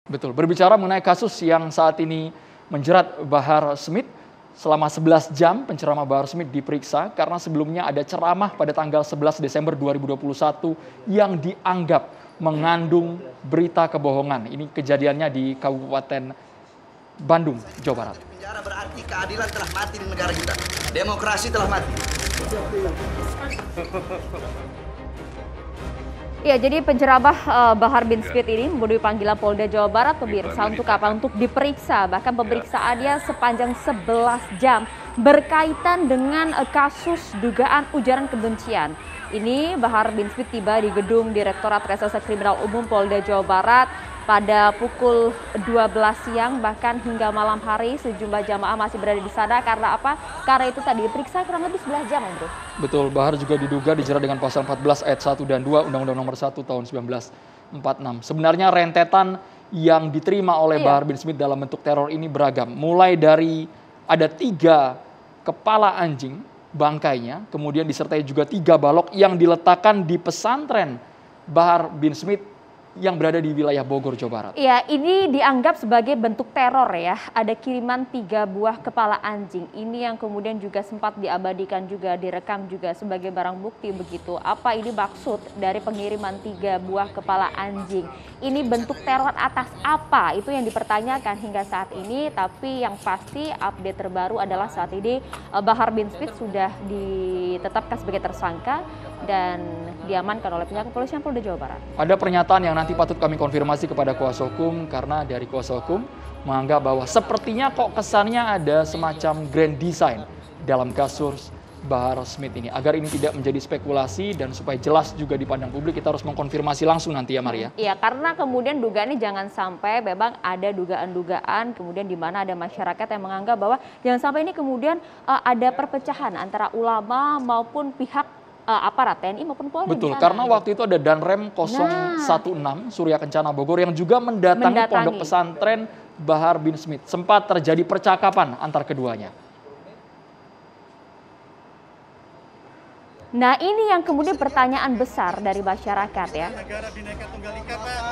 Betul, berbicara mengenai kasus yang saat ini menjerat Bahar Smith, selama 11 jam penceramah Bahar Smith diperiksa karena sebelumnya ada ceramah pada tanggal 11 Desember 2021 yang dianggap mengandung berita kebohongan. Ini kejadiannya di Kabupaten Bandung, Jawa Barat. Penjara berarti keadilan telah mati di negara kita. Demokrasi telah mati. Ya, jadi penceramah Bahar bin Smith ini memenuhi panggilan Polda Jawa Barat pemirsa untuk apa? Untuk diperiksa. Bahkan pemeriksaannya sepanjang 11 jam berkaitan dengan kasus dugaan ujaran kebencian. Ini Bahar bin Smith tiba di gedung Direktorat Reserse Kriminal Umum Polda Jawa Barat pada pukul 12 siang, bahkan hingga malam hari sejumlah jamaah masih berada di sana. Karena apa? Karena itu tadi diperiksa kurang lebih 11 jam, Bro. Betul, Bahar juga diduga dijerat dengan pasal 14 ayat 1 dan 2 Undang-Undang Nomor 1 tahun 1946. Sebenarnya rentetan yang diterima oleh Bahar bin Smith dalam bentuk teror ini beragam. Mulai dari ada 3 kepala anjing bangkainya, kemudian disertai juga 3 balok yang diletakkan di pesantren Bahar bin Smith yang berada di wilayah Bogor, Jawa Barat. Iya, ini dianggap sebagai bentuk teror ya. Ada kiriman 3 buah kepala anjing. Ini yang kemudian juga sempat diabadikan juga, direkam juga sebagai barang bukti begitu. Apa ini maksud dari pengiriman 3 buah kepala anjing? Ini bentuk teror atas apa? Itu yang dipertanyakan hingga saat ini. Tapi yang pasti update terbaru adalah saat ini Bahar bin Smith sudah ditetapkan sebagai tersangka dan diamankan oleh pihak kepolisian Polda Jawa Barat. Ada pernyataan yang nanti patut kami konfirmasi kepada kuasa hukum, karena dari kuasa hukum menganggap bahwa sepertinya kok kesannya ada semacam grand design dalam kasus Bahar Smith ini. Agar ini tidak menjadi spekulasi dan supaya jelas juga dipandang publik, kita harus mengkonfirmasi langsung nanti ya, Maria. Iya, karena kemudian dugaannya jangan sampai memang ada dugaan-dugaan kemudian di mana ada masyarakat yang menganggap bahwa jangan sampai ini kemudian ada perpecahan antara ulama maupun pihak aparat TNI maupun Polri. Betul, karena waktu itu ada Danrem 016 Surya Kencana Bogor yang juga mendatangi pondok pesantren Bahar bin Smith. Sempat terjadi percakapan antar keduanya. Nah, ini yang kemudian pertanyaan besar dari masyarakat ya.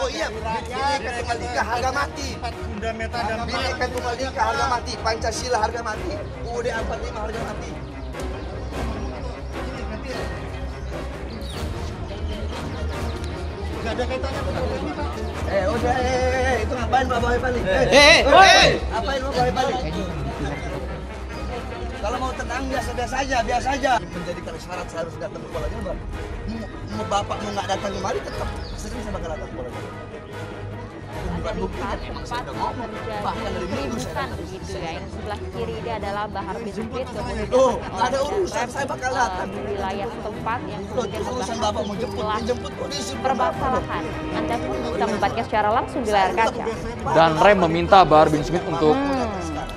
Oh iya, Bhinneka Tunggal Ika harga mati. Bhinneka Tunggal Ika harga mati. Pancasila harga mati. UUD 45 harga mati. Gak ada kaitannya ini, Pak. Udah, itu ngapain Pak Boy balik? Apain Pak Boy balik? Kalau mau tenang biasa-biasa aja. Menjadikan syarat saya harus datang ke Polda Jabar. Mau bapak mau nggak datang kemari tetap sering saya bakal datang ke Polda Jabar. Bukan bukti kan emang saya udah ngomong. Bahkan dari minggu saya gitu ya. Yang sebelah kiri ini adalah Bahar bin Smith. Nggak ada urusan, saya bakal datang. Di wilayah tempat yang kemudian urusan bapak mau jemput polisi. Permasalahan. Anda pun bisa membaca secara langsung di layar kaca. Dan Rem meminta Bahar bin Smith untuk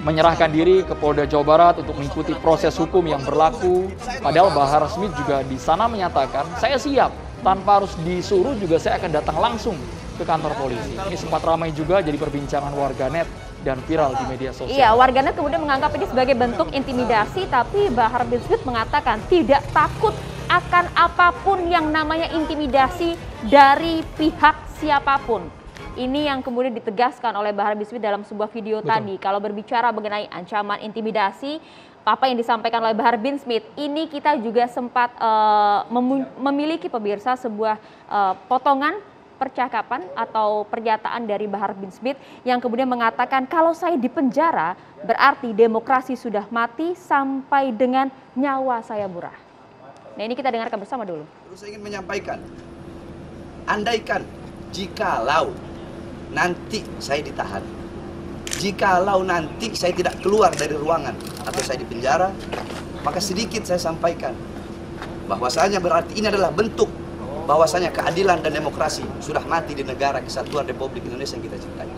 menyerahkan diri ke Polda Jawa Barat untuk mengikuti proses hukum yang berlaku. Padahal Bahar Smith juga di sana menyatakan, saya siap, tanpa harus disuruh juga saya akan datang langsung ke kantor polisi. Ini sempat ramai juga jadi perbincangan warganet dan viral di media sosial. Iya, warganet kemudian menganggap ini sebagai bentuk intimidasi, tapi Bahar bin Smith mengatakan tidak takut akan apapun yang namanya intimidasi dari pihak siapapun. Ini yang kemudian ditegaskan oleh Bahar bin Smith dalam sebuah video tadi. Kalau berbicara mengenai ancaman intimidasi, apa yang disampaikan oleh Bahar bin Smith, ini kita juga sempat memiliki pemirsa sebuah potongan percakapan atau pernyataan dari Bahar bin Smith yang kemudian mengatakan kalau saya di penjara berarti demokrasi sudah mati sampai dengan nyawa saya murah. Nah, ini kita dengarkan bersama dulu. Terus saya ingin menyampaikan, andaikan jikalau nanti saya ditahan, jikalau nanti saya tidak keluar dari ruangan atau saya di penjara, maka sedikit saya sampaikan bahwasanya berarti ini adalah bentuk bahwasanya keadilan dan demokrasi sudah mati di negara kesatuan Republik Indonesia yang kita cintai.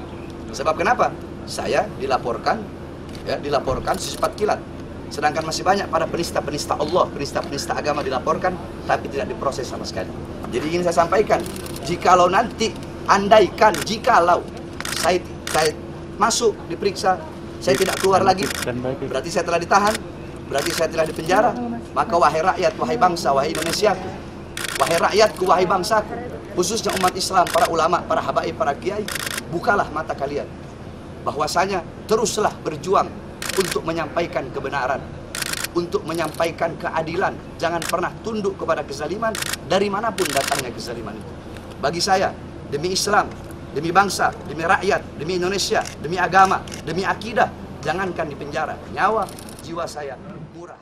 Sebab kenapa? Saya dilaporkan secepat kilat. Sedangkan masih banyak para penista-penista Allah, penista-penista agama dilaporkan, tapi tidak diproses sama sekali. Jadi ingin saya sampaikan, jikalau nanti, andaikan, jikalau saya masuk, diperiksa, saya tidak keluar lagi, berarti saya telah ditahan, berarti saya telah dipenjara, maka wahai rakyat, wahai bangsa, wahai Indonesia, wahai rakyatku, wahai bangsaku, khususnya umat Islam, para ulama, para habaib, para kiai, bukalah mata kalian. Bahwasanya teruslah berjuang untuk menyampaikan kebenaran, untuk menyampaikan keadilan. Jangan pernah tunduk kepada kezaliman dari manapun datangnya kezaliman itu. Bagi saya, demi Islam, demi bangsa, demi rakyat, demi Indonesia, demi agama, demi akidah, jangankan di penjara, nyawa, jiwa saya murah.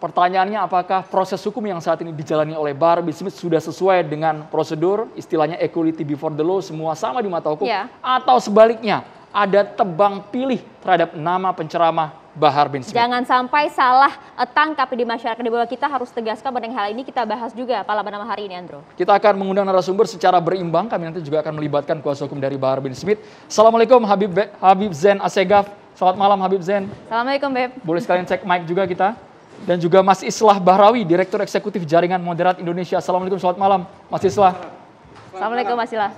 Pertanyaannya, apakah proses hukum yang saat ini dijalani oleh Bahar bin Smith sudah sesuai dengan prosedur, istilahnya equality before the law, semua sama di mata hukum, atau sebaliknya, ada tebang pilih terhadap nama penceramah Bahar bin Smith? Jangan sampai salah tangkap di masyarakat di bawah. Kita harus tegaskan mengenai hal ini, kita bahas juga pada malam hari ini, Andro. Kita akan mengundang narasumber secara berimbang, kami nanti juga akan melibatkan kuasa hukum dari Bahar bin Smith. Assalamualaikum Habib Zain Assegaf. Selamat malam Habib Zain. Assalamualaikum Beb. Boleh sekalian cek mic juga kita. Dan juga Mas Islah Bahrawi, Direktur Eksekutif Jaringan Moderat Indonesia. Assalamualaikum, selamat malam Mas Islah. Assalamualaikum Mas Islah.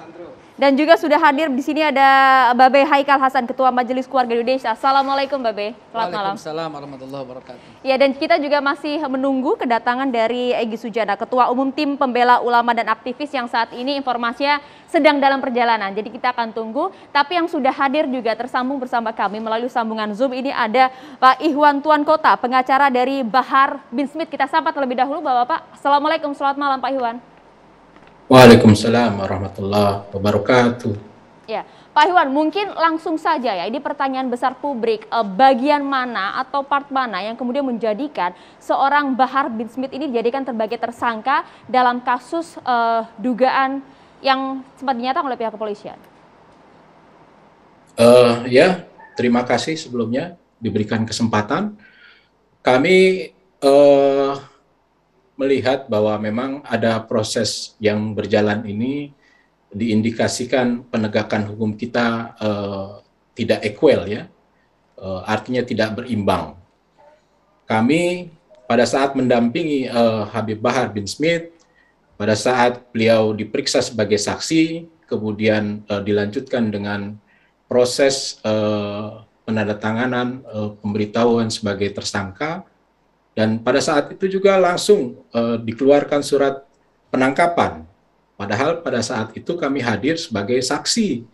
Dan juga sudah hadir di sini ada Babe Haikal Hasan, Ketua Majelis Keluarga Indonesia. Assalamualaikum Babe, selamat malam. Waalaikumsalam warahmatullahi wabarakatuh. Ya, dan kita juga masih menunggu kedatangan dari Egy Sujana, Ketua Umum Tim Pembela Ulama dan Aktivis yang saat ini informasinya sedang dalam perjalanan. Jadi kita akan tunggu. Tapi yang sudah hadir juga tersambung bersama kami melalui sambungan Zoom ini ada Pak Ihwan Tuan Kota, pengacara dari Bahar bin Smith. Kita sapa terlebih dahulu Bapak. Assalamualaikum, selamat malam Pak Ihwan. Waalaikumsalam warahmatullahi wabarakatuh. Ya, Pak Ihwan, mungkin langsung saja ya, ini pertanyaan besar publik, bagian mana atau part mana yang kemudian menjadikan seorang Bahar bin Smith ini dijadikan sebagai tersangka dalam kasus dugaan yang sempat dinyatakan oleh pihak kepolisian? Ya, terima kasih sebelumnya diberikan kesempatan. Kami melihat bahwa memang ada proses yang berjalan ini diindikasikan penegakan hukum kita tidak equal ya, artinya tidak berimbang. Kami pada saat mendampingi Habib Bahar bin Smith, pada saat beliau diperiksa sebagai saksi, kemudian dilanjutkan dengan proses penandatanganan pemberitahuan sebagai tersangka, dan pada saat itu juga langsung dikeluarkan surat penangkapan. Padahal pada saat itu kami hadir sebagai saksi.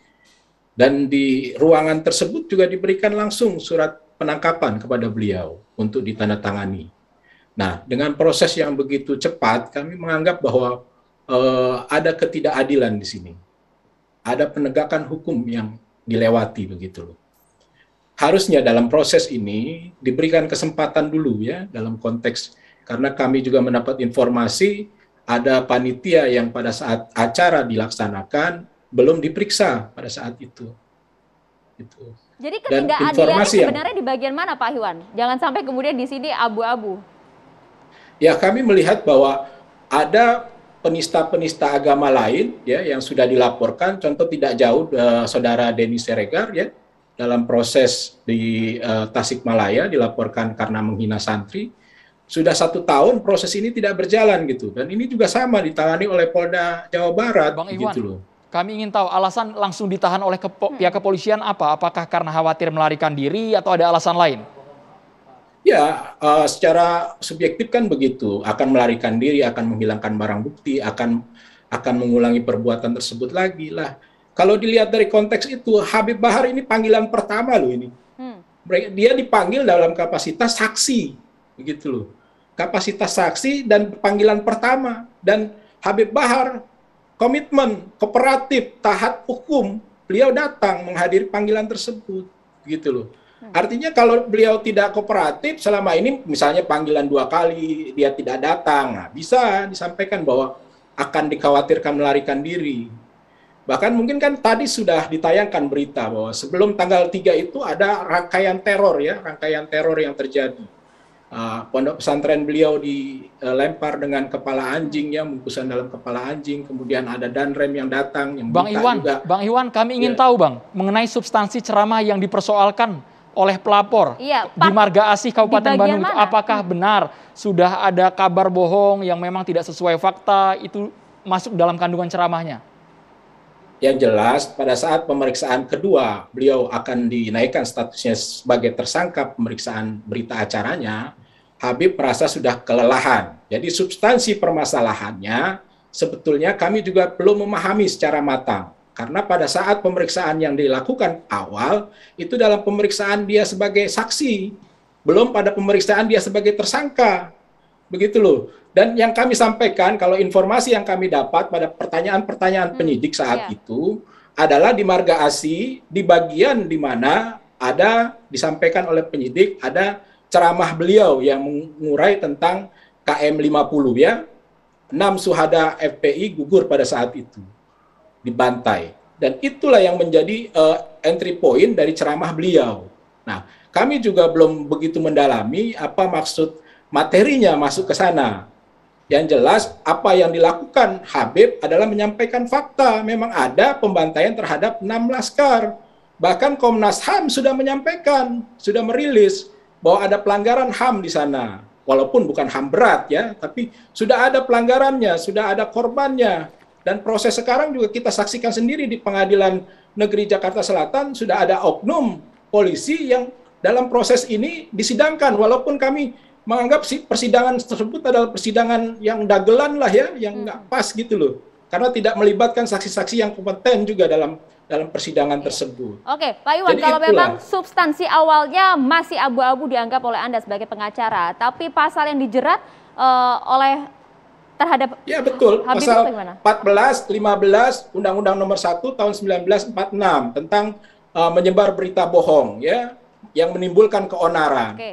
Dan di ruangan tersebut juga diberikan langsung surat penangkapan kepada beliau untuk ditandatangani. Nah, dengan proses yang begitu cepat, kami menganggap bahwa ada ketidakadilan di sini. Ada penegakan hukum yang dilewati begitu loh. Harusnya dalam proses ini diberikan kesempatan dulu ya, dalam konteks karena kami juga mendapat informasi ada panitia yang pada saat acara dilaksanakan belum diperiksa pada saat itu. Jadi ketidakadilan sebenarnya di bagian mana Pak Ihwan? Jangan sampai kemudian di sini abu-abu. Ya, kami melihat bahwa ada penista-penista agama lain ya yang sudah dilaporkan, contoh tidak jauh saudara Denny Siregar ya, dalam proses di Tasikmalaya dilaporkan karena menghina santri. Sudah 1 tahun proses ini tidak berjalan gitu, dan ini juga sama ditangani oleh Polda Jawa Barat. Bang Ihwan, gitu loh. Kami ingin tahu alasan langsung ditahan oleh pihak kepolisian apa? Apakah karena khawatir melarikan diri atau ada alasan lain? Ya, secara subjektif kan begitu, akan melarikan diri, akan menghilangkan barang bukti, akan mengulangi perbuatan tersebut lagi lah. Kalau dilihat dari konteks itu, Habib Bahar ini panggilan pertama loh ini. Dia dipanggil dalam kapasitas saksi, begitu loh. Kapasitas saksi dan panggilan pertama. Dan Habib Bahar komitmen, kooperatif, taat hukum. Beliau datang menghadiri panggilan tersebut, gitu loh. Artinya kalau beliau tidak kooperatif selama ini, misalnya panggilan 2 kali dia tidak datang, nah, bisa disampaikan bahwa akan dikhawatirkan melarikan diri. Bahkan mungkin kan tadi sudah ditayangkan berita bahwa sebelum tanggal 3 itu ada rangkaian teror ya, rangkaian teror yang terjadi. Pondok pesantren beliau dilempar dengan kepala anjing ya, bungkusan dalam kepala anjing, kemudian ada danrem yang datang yang Bang Ihwan, kami ingin tahu Bang mengenai substansi ceramah yang dipersoalkan oleh pelapor di Marga Asih Kabupaten Bandung itu, apakah benar sudah ada kabar bohong yang memang tidak sesuai fakta itu masuk dalam kandungan ceramahnya? Yang jelas pada saat pemeriksaan kedua beliau akan dinaikkan statusnya sebagai tersangka pemeriksaan berita acaranya, Habib merasa sudah kelelahan. Jadi substansi permasalahannya sebetulnya kami juga belum memahami secara matang. Karena pada saat pemeriksaan yang dilakukan awal, itu dalam pemeriksaan dia sebagai saksi, belum pada pemeriksaan dia sebagai tersangka. Begitu loh. Dan yang kami sampaikan, kalau informasi yang kami dapat pada pertanyaan-pertanyaan penyidik saat itu, adalah di Marga Asih, di bagian di mana ada disampaikan oleh penyidik, ada ceramah beliau yang mengurai tentang KM50 ya. 6 suhada FPI gugur pada saat itu, dibantai. Dan itulah yang menjadi entry point dari ceramah beliau. Nah, kami juga belum begitu mendalami apa maksud materinya masuk ke sana. Yang jelas apa yang dilakukan Habib adalah menyampaikan fakta. Memang ada pembantaian terhadap 6 laskar. Bahkan Komnas HAM sudah menyampaikan, sudah merilis bahwa ada pelanggaran HAM di sana. Walaupun bukan HAM berat ya, tapi sudah ada pelanggarannya, sudah ada korbannya. Dan proses sekarang juga kita saksikan sendiri di Pengadilan Negeri Jakarta Selatan, sudah ada oknum polisi yang dalam proses ini disidangkan. Walaupun kami menganggap persidangan tersebut adalah persidangan yang dagelan lah ya, yang nggak pas gitu loh. Karena tidak melibatkan saksi-saksi yang kompeten juga dalam persidangan tersebut. Oke, Pak Iwan, jadi kalau memang substansi awalnya masih abu-abu dianggap oleh Anda sebagai pengacara, tapi pasal yang dijerat terhadap ya betul, Habib pasal bagaimana? 14, 15, Undang-Undang Nomor 1 Tahun 1946 tentang menyebar berita bohong ya, yang menimbulkan keonaran. Oke.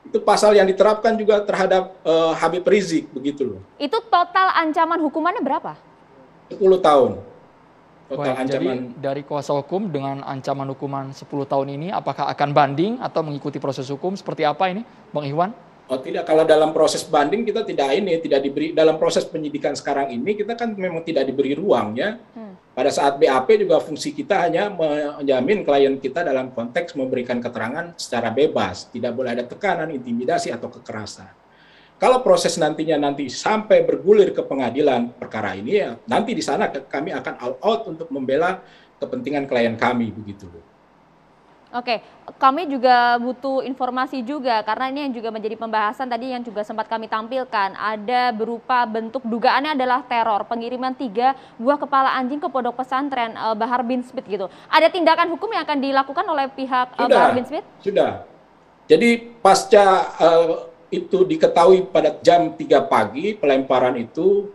Itu pasal yang diterapkan juga terhadap Habib Rizik begitu loh. Itu total ancaman hukumannya berapa? 10 tahun. Total Baik, ancaman. jadi dari kuasa hukum dengan ancaman hukuman 10 tahun ini, apakah akan banding atau mengikuti proses hukum seperti apa ini, Bang Iwan? Oh tidak, kalau dalam proses banding kita tidak diberi, dalam proses penyidikan sekarang ini kita kan memang tidak diberi ruang ya. Pada saat BAP juga fungsi kita hanya menjamin klien kita dalam konteks memberikan keterangan secara bebas, tidak boleh ada tekanan, intimidasi atau kekerasan. Kalau proses nantinya sampai bergulir ke pengadilan perkara ini ya, nanti di sana kami akan all out untuk membela kepentingan klien kami begitu. Oke, kami juga butuh informasi juga karena ini yang juga menjadi pembahasan tadi yang juga sempat kami tampilkan. Ada berupa bentuk dugaannya adalah teror, pengiriman 3 buah kepala anjing ke pondok pesantren Bahar bin Smith gitu. Ada tindakan hukum yang akan dilakukan oleh pihak Bahar bin Smith? Sudah. Jadi pasca itu diketahui pada jam 3 pagi pelemparan itu,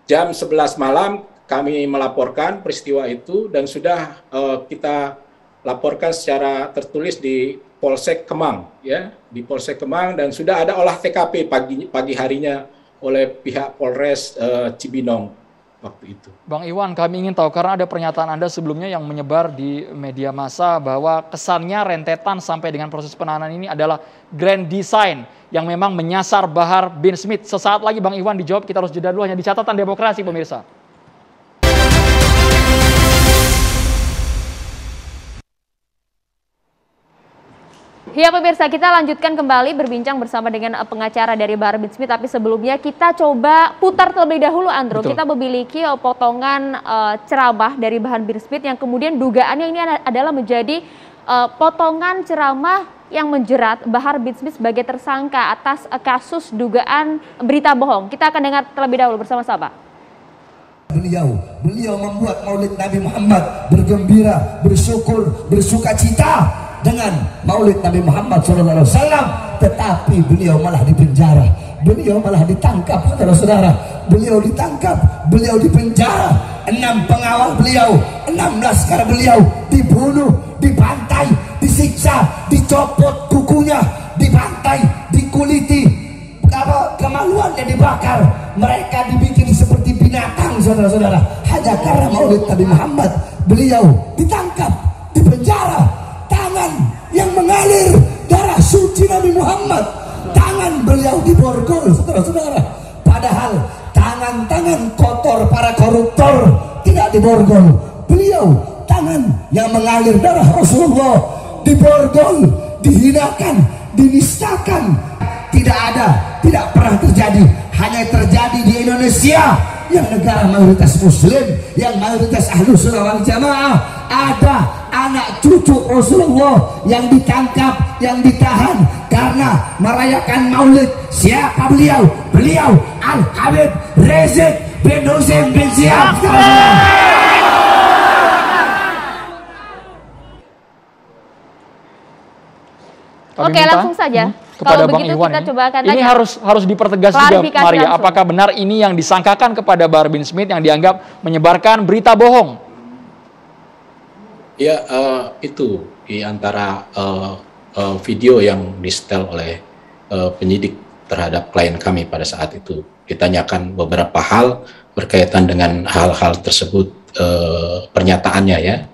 jam 11 malam kami melaporkan peristiwa itu dan sudah kita laporkan secara tertulis di Polsek Kemang ya, di Polsek Kemang, dan sudah ada olah TKP pagi harinya oleh pihak Polres Cibinong waktu itu. Bang Iwan, kami ingin tahu karena ada pernyataan Anda sebelumnya yang menyebar di media massa bahwa kesannya rentetan sampai dengan proses penahanan ini adalah grand design yang memang menyasar Bahar bin Smith. Sesaat lagi Bang Iwan dijawab, kita harus jeda dulu, hanya di Catatan Demokrasi pemirsa. Ya pemirsa, kita lanjutkan kembali berbincang bersama dengan pengacara dari Bahar bin Smith. Tapi sebelumnya kita coba putar terlebih dahulu, Andro. Betul. Kita memiliki potongan ceramah dari Bahar bin Smith yang kemudian dugaannya ini adalah menjadi potongan ceramah yang menjerat Bahar bin Smith sebagai tersangka atas kasus dugaan berita bohong. Kita akan dengar terlebih dahulu bersama-sama. Beliau membuat Maulid Nabi Muhammad, bergembira, bersyukur, bersukacita dengan Maulid Nabi Muhammad SAW, tetapi beliau malah dipenjara, beliau malah ditangkap, saudara-saudara. Beliau ditangkap, beliau dipenjara, 6 pengawal beliau, 6 laskar beliau dibunuh, dibantai, disiksa, dicopot kukunya, dibantai, dikuliti, kemaluannya dibakar, mereka dibikin seperti binatang, saudara-saudara, hanya karena Maulid Nabi Muhammad. Beliau ditangkap, dipenjara, tangan yang mengalir darah suci Nabi Muhammad, tangan beliau diborgol, saudara-saudara. Padahal tangan-tangan kotor para koruptor tidak diborgol. Beliau tangan yang mengalir darah Rasulullah diborgol, dihinakan, dinistakan. Tidak pernah terjadi, hanya terjadi di Indonesia yang negara mayoritas muslim, yang mayoritas Ahlus Sunnah wal Jamaah. anak cucu Rasulullah yang ditangkap, yang ditahan karena merayakan maulid. Siapa beliau? Beliau Al-Habib Rizik bin Husain bin Syihab. Kami Oke, minta, langsung saja. kepada Kalau Bang begitu Iwan kita ini. coba akan Ini tanya. harus dipertegas juga, Klarifikasi Maria. langsung. Apakah benar ini yang disangkakan kepada Bahar bin Smith yang dianggap menyebarkan berita bohong? Ya, itu di antara video yang disetel oleh penyidik terhadap klien kami pada saat itu. Ditanyakan beberapa hal berkaitan dengan hal-hal tersebut, pernyataannya ya,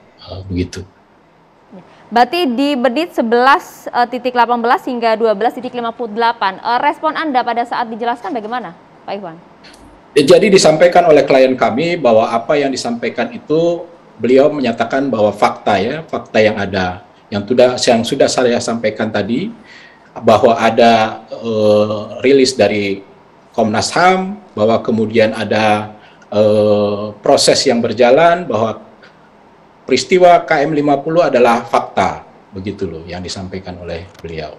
begitu. Berarti di menit 11.18 hingga 12.58, respon Anda pada saat dijelaskan bagaimana, Pak Iwan? Jadi disampaikan oleh klien kami bahwa apa yang disampaikan itu beliau menyatakan bahwa fakta ya, fakta yang ada, yang sudah saya sampaikan tadi, bahwa ada rilis dari Komnas HAM, bahwa kemudian ada proses yang berjalan, bahwa peristiwa KM50 adalah fakta, begitu loh yang disampaikan oleh beliau.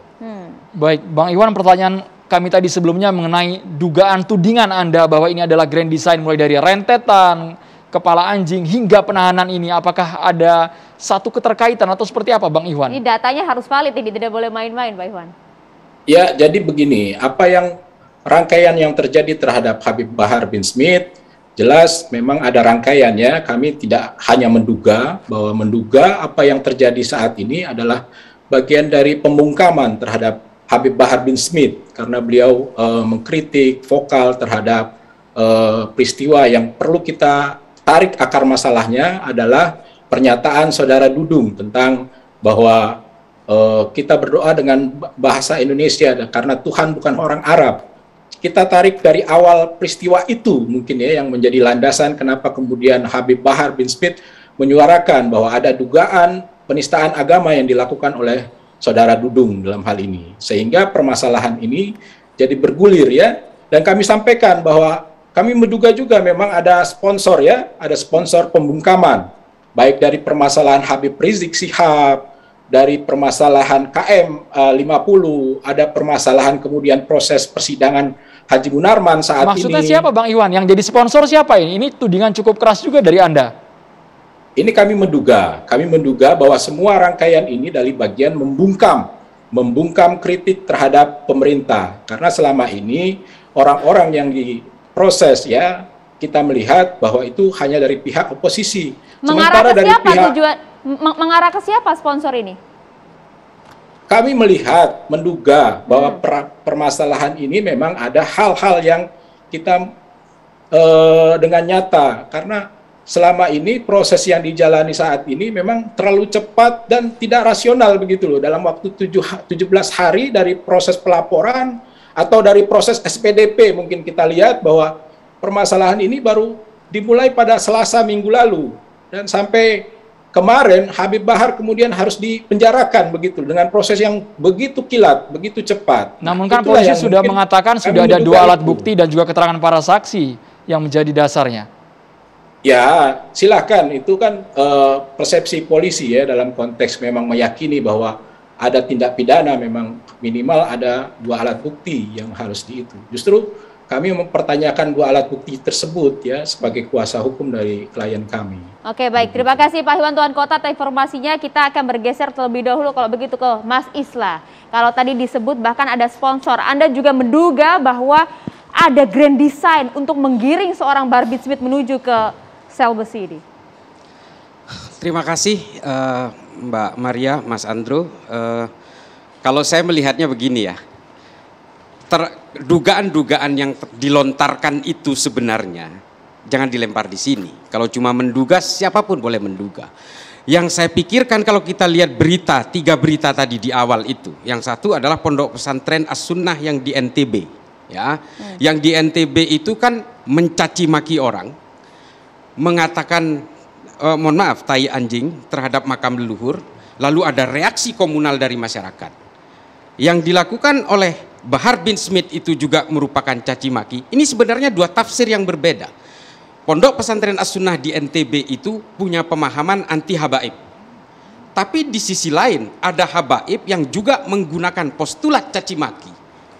Baik, Bang Iwan, pertanyaan kami tadi sebelumnya mengenai dugaan tudingan Anda bahwa ini adalah grand design mulai dari rentetan, kepala anjing, hingga penahanan ini. Apakah ada satu keterkaitan atau seperti apa, Bang Iwan? Ini datanya harus valid, ini tidak boleh main-main, Pak Iwan. Ya, jadi begini, apa yang rangkaian yang terjadi terhadap Habib Bahar bin Smith, jelas memang ada rangkaiannya. Kami tidak hanya menduga, bahwa menduga apa yang terjadi saat ini adalah bagian dari pembungkaman terhadap Habib Bahar bin Smith, karena beliau mengkritik vokal terhadap peristiwa. Yang perlu kita tarik akar masalahnya adalah pernyataan saudara Dudung tentang bahwa kita berdoa dengan bahasa Indonesia karena Tuhan bukan orang Arab. Kita tarik dari awal peristiwa itu mungkin ya, yang menjadi landasan kenapa kemudian Habib Bahar bin Smith menyuarakan bahwa ada dugaan penistaan agama yang dilakukan oleh saudara Dudung dalam hal ini, sehingga permasalahan ini jadi bergulir ya. Dan kami sampaikan bahwa kami menduga juga memang ada sponsor ya, ada sponsor pembungkaman, baik dari permasalahan Habib Rizik Syihab, dari permasalahan KM50, ada permasalahan kemudian proses persidangan Haji Munarman saat Maksudnya ini. siapa, Bang Iwan? Yang jadi sponsor siapa ini? Ini tudingan cukup keras juga dari Anda. Ini kami menduga bahwa semua rangkaian ini dari bagian membungkam kritik terhadap pemerintah. Karena selama ini orang-orang yang diproses ya, kita melihat bahwa itu hanya dari pihak oposisi. Mengarah ke siapa tujuan? Mengarah ke siapa sponsor ini? Kami melihat, menduga bahwa permasalahan ini memang ada hal-hal yang kita dengan nyata, karena selama ini proses yang dijalani saat ini memang terlalu cepat dan tidak rasional begitu loh. Dalam waktu 17 hari dari proses pelaporan atau dari proses SPDP, mungkin kita lihat bahwa permasalahan ini baru dimulai pada Selasa minggu lalu, dan sampai kemarin Habib Bahar kemudian harus dipenjarakan begitu dengan proses yang begitu kilat, begitu cepat. Namun kan Itulah polisi yang sudah mungkin mengatakan kami sudah ada menduga 2 alat itu. bukti dan juga keterangan para saksi yang menjadi dasarnya. Ya, silakan, itu kan persepsi polisi ya, dalam konteks memang meyakini bahwa ada tindak pidana, memang minimal ada 2 alat bukti yang harus itu. Justru kami mempertanyakan 2 alat bukti tersebut ya sebagai kuasa hukum dari klien kami. Oke, baik. Terima kasih Pak Iwan Tuan Kota atas informasinya. Kita akan bergeser terlebih dahulu kalau begitu ke Mas Isla. Kalau tadi disebut bahkan ada sponsor, Anda juga menduga bahwa ada grand design untuk menggiring seorang Bahar bin Smith menuju ke sel besi ini. Terima kasih Mbak Maria, Mas Andrew. Kalau saya melihatnya begini ya, dugaan-dugaan yang dilontarkan itu sebenarnya jangan dilempar di sini. Kalau cuma menduga, siapapun boleh menduga. Yang saya pikirkan kalau kita lihat berita, 3 berita tadi di awal itu. Yang satu adalah Pondok Pesantren As-Sunnah yang di NTB. Ya, yang di NTB itu kan mencaci maki orang, mengatakan mohon maaf, tai anjing terhadap makam leluhur. Lalu ada reaksi komunal dari masyarakat. Yang dilakukan oleh Bahar bin Smith itu juga merupakan caci maki. Ini sebenarnya 2 tafsir yang berbeda. Pondok Pesantren As-Sunnah di NTB itu punya pemahaman anti habaib. Tapi di sisi lain ada habaib yang juga menggunakan postulat caci maki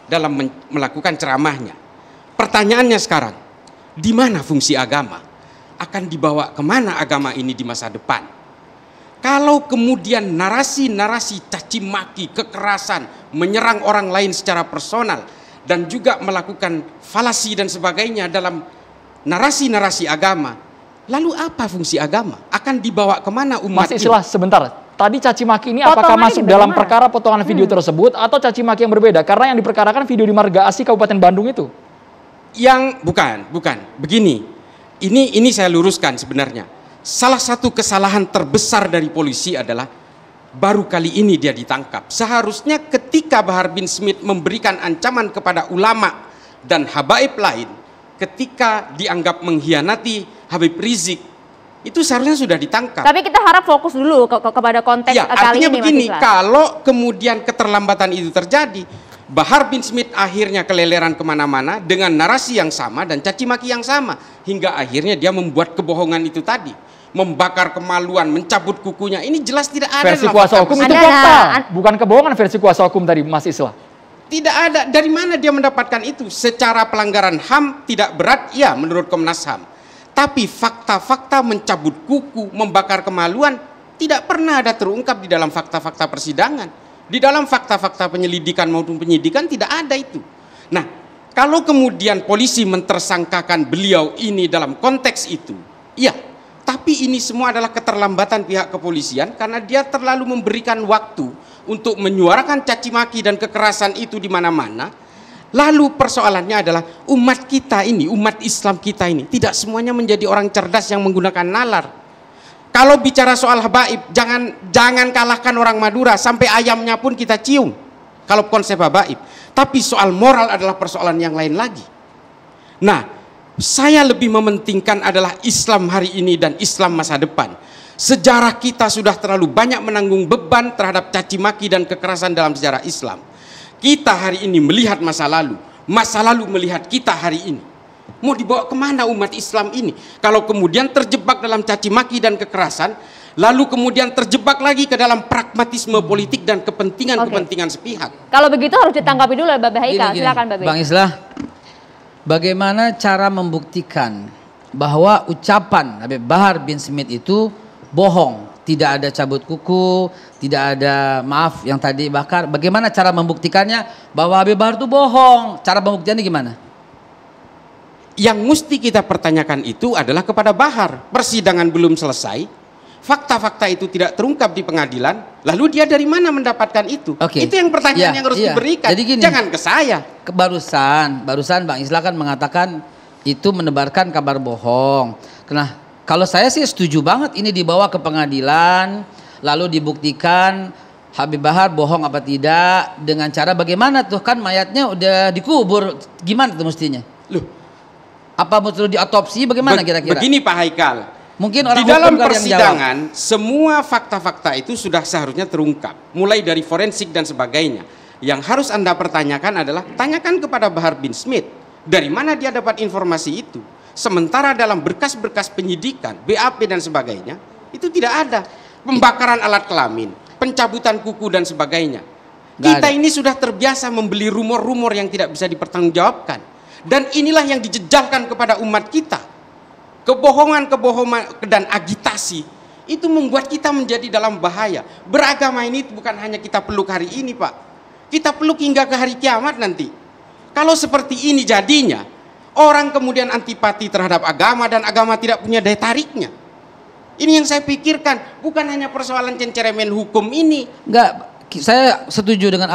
dalam melakukan ceramahnya. Pertanyaannya sekarang, di mana fungsi agama? Akan dibawa kemana agama ini di masa depan? Kalau kemudian narasi-narasi caci maki, kekerasan, menyerang orang lain secara personal, dan juga melakukan falasi dan sebagainya dalam narasi-narasi agama, lalu apa fungsi agama? Akan dibawa kemana umat Mas ini? Islah, sebentar. Tadi caci maki ini Potongannya apakah masuk bagaimana? dalam perkara potongan video tersebut atau caci maki yang berbeda? Karena yang diperkarakan video di Marga Asih Kabupaten Bandung itu. Yang bukan. Begini, ini saya luruskan sebenarnya. Salah satu kesalahan terbesar dari polisi adalah baru kali ini dia ditangkap. Seharusnya ketika Bahar bin Smith memberikan ancaman kepada ulama dan habaib lain, ketika dianggap mengkhianati Habib Rizik, itu seharusnya sudah ditangkap. Tapi kita harap fokus dulu kepada konteks Ya, kali artinya ini, begini, Mas Islah. kalau kemudian keterlambatan itu terjadi, Bahar bin Smith akhirnya keleleran kemana-mana dengan narasi yang sama dan caci maki yang sama, hingga akhirnya dia membuat kebohongan itu tadi, membakar kemaluan, mencabut kukunya. Ini jelas tidak ada Versi dalam kuasa fakta hukum itu Ada, fakta, ada. bukan kebohongan versi kuasa hukum tadi, Mas Islah. Tidak ada. Dari mana dia mendapatkan itu? Secara pelanggaran HAM tidak berat, ya menurut Komnas HAM. Tapi fakta-fakta mencabut kuku, membakar kemaluan tidak pernah ada terungkap di dalam fakta-fakta persidangan. Di dalam fakta-fakta penyelidikan maupun penyidikan tidak ada itu. Nah, kalau kemudian polisi mentersangkakan beliau ini dalam konteks itu, iya. Tapi ini semua adalah keterlambatan pihak kepolisian karena dia terlalu memberikan waktu untuk menyuarakan caci maki dan kekerasan itu di mana-mana. Lalu persoalannya adalah umat kita ini, umat Islam kita ini tidak semuanya menjadi orang cerdas yang menggunakan nalar. Kalau bicara soal habaib, jangan kalahkan orang Madura, sampai ayamnya pun kita cium kalau konsep habaib. Tapi soal moral adalah persoalan yang lain lagi. Nah, saya lebih mementingkan adalah Islam hari ini dan Islam masa depan. Sejarah kita sudah terlalu banyak menanggung beban terhadap caci maki dan kekerasan dalam sejarah Islam. Kita hari ini melihat masa lalu melihat kita hari ini. Mau dibawa kemana umat Islam ini? Kalau kemudian terjebak dalam caci maki dan kekerasan, lalu kemudian terjebak lagi ke dalam pragmatisme politik dan kepentingan-kepentingan sepihak. Kalau begitu harus ditanggapi dulu ya Mbak Haikal. Gini, Silakan Mbak Be. Bang Islah, bagaimana cara membuktikan bahwa ucapan Habib Bahar bin Smith itu bohong? Tidak ada cabut kuku, tidak ada maaf yang tadi bakar. Bagaimana cara membuktikannya bahwa Habib Bahar itu bohong? Cara pembuktiannya gimana? Yang mesti kita pertanyakan itu adalah kepada Bahar. Persidangan belum selesai, fakta-fakta itu tidak terungkap di pengadilan, lalu dia dari mana mendapatkan itu? Oke. Itu yang pertanyaan yang harus diberikan. Jadi gini, jangan ke saya. Barusan Bang Islah kan mengatakan itu menebarkan kabar bohong. Nah, kalau saya sih setuju banget ini dibawa ke pengadilan, lalu dibuktikan Habib Bahar bohong apa tidak, dengan cara bagaimana tuh, kan mayatnya udah dikubur, gimana tuh mestinya? Loh, apa mesti diotopsi bagaimana kira-kira? Begini Pak Haikal, Mungkin orang di dalam hukum kali yang persidangan semua fakta-fakta itu sudah seharusnya terungkap, mulai dari forensik dan sebagainya. Yang harus Anda pertanyakan adalah tanyakan kepada Bahar bin Smith, dari mana dia dapat informasi itu. Sementara dalam berkas-berkas penyidikan, BAP dan sebagainya, itu tidak ada pembakaran alat kelamin, pencabutan kuku dan sebagainya. Kita ini sudah terbiasa membeli rumor-rumor yang tidak bisa dipertanggungjawabkan. Dan inilah yang dijejalkan kepada umat kita. Kebohongan dan agitasi itu membuat kita menjadi dalam bahaya. Beragama ini bukan hanya kita peluk hari ini, Pak. Kita peluk hingga ke hari kiamat nanti. Kalau seperti ini jadinya, orang kemudian antipati terhadap agama dan agama tidak punya daya tariknya. Ini yang saya pikirkan, bukan hanya persoalan cenceremen hukum ini. Enggak, saya setuju dengan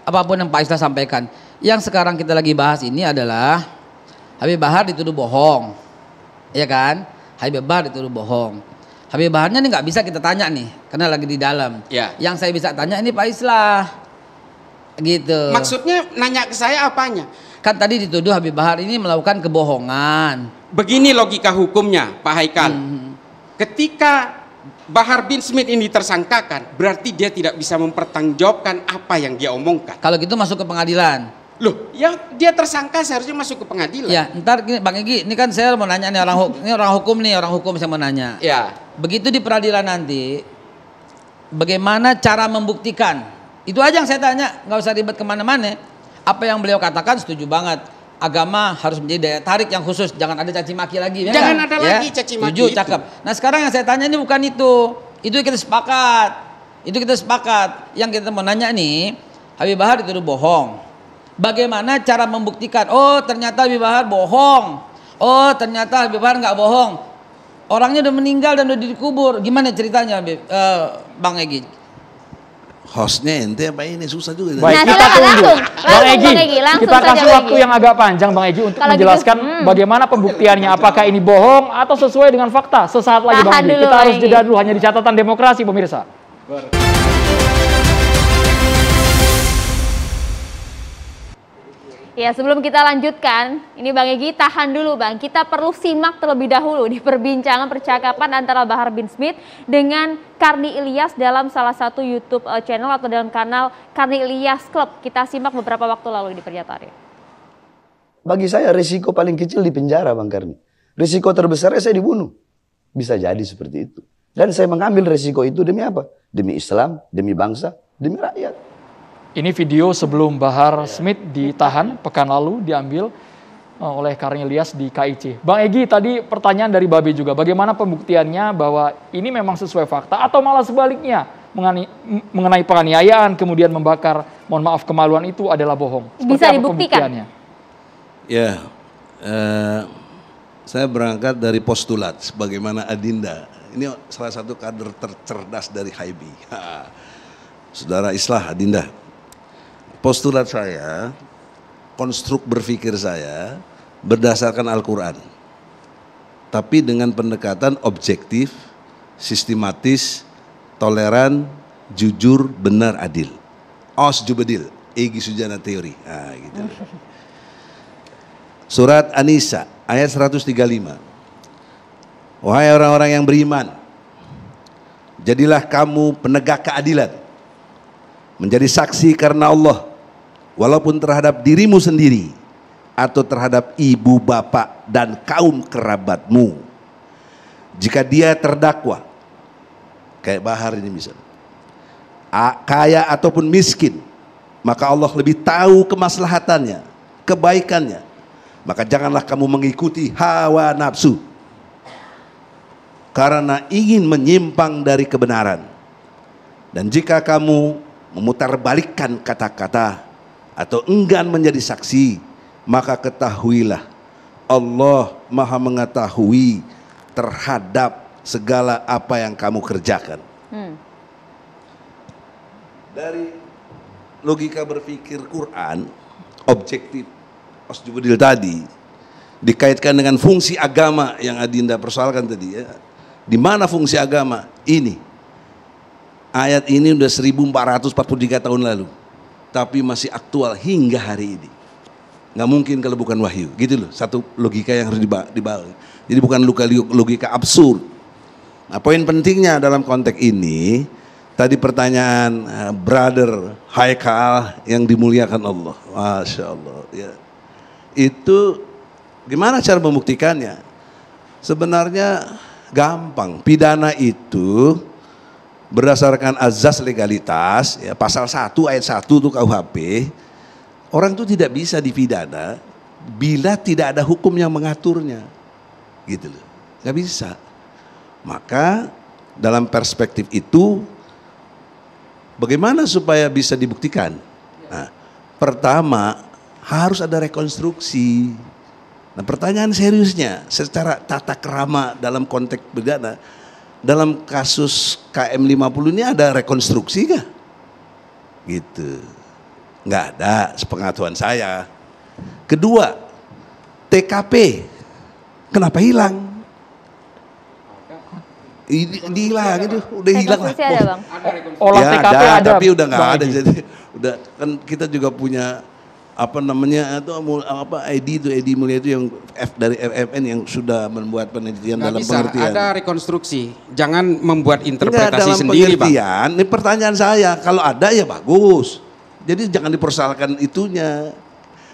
apapun yang Pak Islah sampaikan. Yang sekarang kita lagi bahas ini adalah Habib Bahar dituduh bohong, ya kan? Habib Bahar dituduh bohong. Habib Baharnya ini nggak bisa kita tanya nih, karena lagi di dalam. Ya. Yang saya bisa tanya ini Pak Islah, gitu. Maksudnya nanya ke saya apanya? Kan tadi dituduh Habib Bahar ini melakukan kebohongan. Begini logika hukumnya, Pak Haikal. Ketika Bahar bin Smith ini tersangkakan, berarti dia tidak bisa mempertanggungjawabkan apa yang dia omongkan. Kalau gitu masuk ke pengadilan. Loh, yang dia tersangka seharusnya masuk ke pengadilan. Ya, ntar gini, Bang Egy, ini kan saya mau nanya nih orang hukum saya mau nanya. Ya. Begitu di peradilan nanti, bagaimana cara membuktikan? Itu aja yang saya tanya, nggak usah ribet kemana-mana. Apa yang beliau katakan setuju banget. Agama harus menjadi daya tarik yang khusus, jangan ada caci maki lagi. Jangan ada lagi caci maki. Setuju, cakep. Nah sekarang yang saya tanya ini bukan itu kita sepakat. Itu kita sepakat. Yang kita mau nanya nih, Habib Bahar itu bohong. Bagaimana cara membuktikan? Oh ternyata Habib Bahar bohong. Oh ternyata Habib Bahar nggak bohong. Orangnya udah meninggal dan udah dikubur. Gimana ceritanya, Bang Egy? Hostnya ente apa ini susah juga. Baik, kita tunggu. Bang Egy, kita kasih waktu yang agak panjang Bang Egy untuk menjelaskan bagaimana pembuktiannya. Apakah ini bohong atau sesuai dengan fakta? Sesaat lagi Bang Egy. Kita harus jeda dulu hanya di catatan demokrasi pemirsa. Ya, sebelum kita lanjutkan, ini Bang Egy tahan dulu Bang. Kita perlu simak terlebih dahulu di perbincangan percakapan antara Bahar bin Smith dengan Karni Ilyas dalam salah satu YouTube channel atau dalam kanal Karni Ilyas Club. Kita simak beberapa waktu lalu di pernyataannya. Bagi saya risiko paling kecil di penjara Bang Karni. Risiko terbesarnya saya dibunuh. Bisa jadi seperti itu. Dan saya mengambil risiko itu demi apa? Demi Islam, demi bangsa, demi rakyat. Ini video sebelum Bahar Smith ditahan pekan lalu diambil oleh Karni Ilyas di KIC. Bang Egy, tadi pertanyaan dari Babe juga, bagaimana pembuktiannya bahwa ini memang sesuai fakta atau malah sebaliknya mengenai penganiayaan kemudian membakar, mohon maaf, kemaluan itu adalah bohong? Bisa dibuktikan? Ya, saya berangkat dari postulat sebagaimana Adinda. Ini salah satu kader tercerdas dari HIB. Saudara Islah Adinda. Postulat saya, konstruk berpikir saya berdasarkan Al-Quran. Tapi dengan pendekatan objektif, sistematis, toleran, jujur, benar, adil. Aus jubedil, Egy Sujana teori. Nah, gitu. Surat An-Nisa ayat 135. Wahai orang-orang yang beriman, jadilah kamu penegak keadilan, menjadi saksi karena Allah, walaupun terhadap dirimu sendiri atau terhadap ibu, bapak, dan kaum kerabatmu. Jika dia terdakwa, kayak Bahar ini misalnya, kaya ataupun miskin, maka Allah lebih tahu kemaslahatannya, kebaikannya. Maka janganlah kamu mengikuti hawa nafsu karena ingin menyimpang dari kebenaran. Dan jika kamu memutarbalikkan kata-kata atau enggan menjadi saksi, maka ketahuilah Allah Maha mengetahui terhadap segala apa yang kamu kerjakan. Dari logika berpikir Quran, objektif Osjubudil tadi dikaitkan dengan fungsi agama yang Adinda persoalkan tadi ya. Di mana fungsi agama? Ini. Ayat ini udah 1443 tahun lalu, tapi masih aktual hingga hari ini. Nggak mungkin kalau bukan wahyu, gitu loh. Satu logika yang harus dibawa. Jadi bukan logika absurd. Nah, poin pentingnya dalam konteks ini, tadi pertanyaan brother Haikal yang dimuliakan Allah, Masya Allah. Ya. Itu gimana cara membuktikannya? Sebenarnya gampang. Pidana itu berdasarkan azas legalitas, ya, pasal 1 ayat 1 itu KUHP, orang itu tidak bisa dipidana bila tidak ada hukum yang mengaturnya, gitu loh, nggak bisa. Maka dalam perspektif itu, bagaimana supaya bisa dibuktikan? Nah, pertama harus ada rekonstruksi. Nah, pertanyaan seriusnya, secara tata krama dalam konteks pidana, dalam kasus KM50 ini ada rekonstruksi nggak? Gitu, nggak ada sepengetahuan saya. Kedua, TKP, kenapa hilang? Hilang itu, udah hilang lah. Ada, Bang? Olah Ya, TKP ada, tapi udah nggak Bang ada. Egy. Jadi udah kan kita juga punya apa namanya itu apa ID Mulia itu yang dari FFN yang sudah membuat penelitian Nggak dalam bisa, pengertian. ada rekonstruksi. Jangan membuat Enggak, interpretasi dalam sendiri, Bang. pengertian, ini pertanyaan saya, kalau ada ya bagus. Jadi jangan dipersoalkan itunya.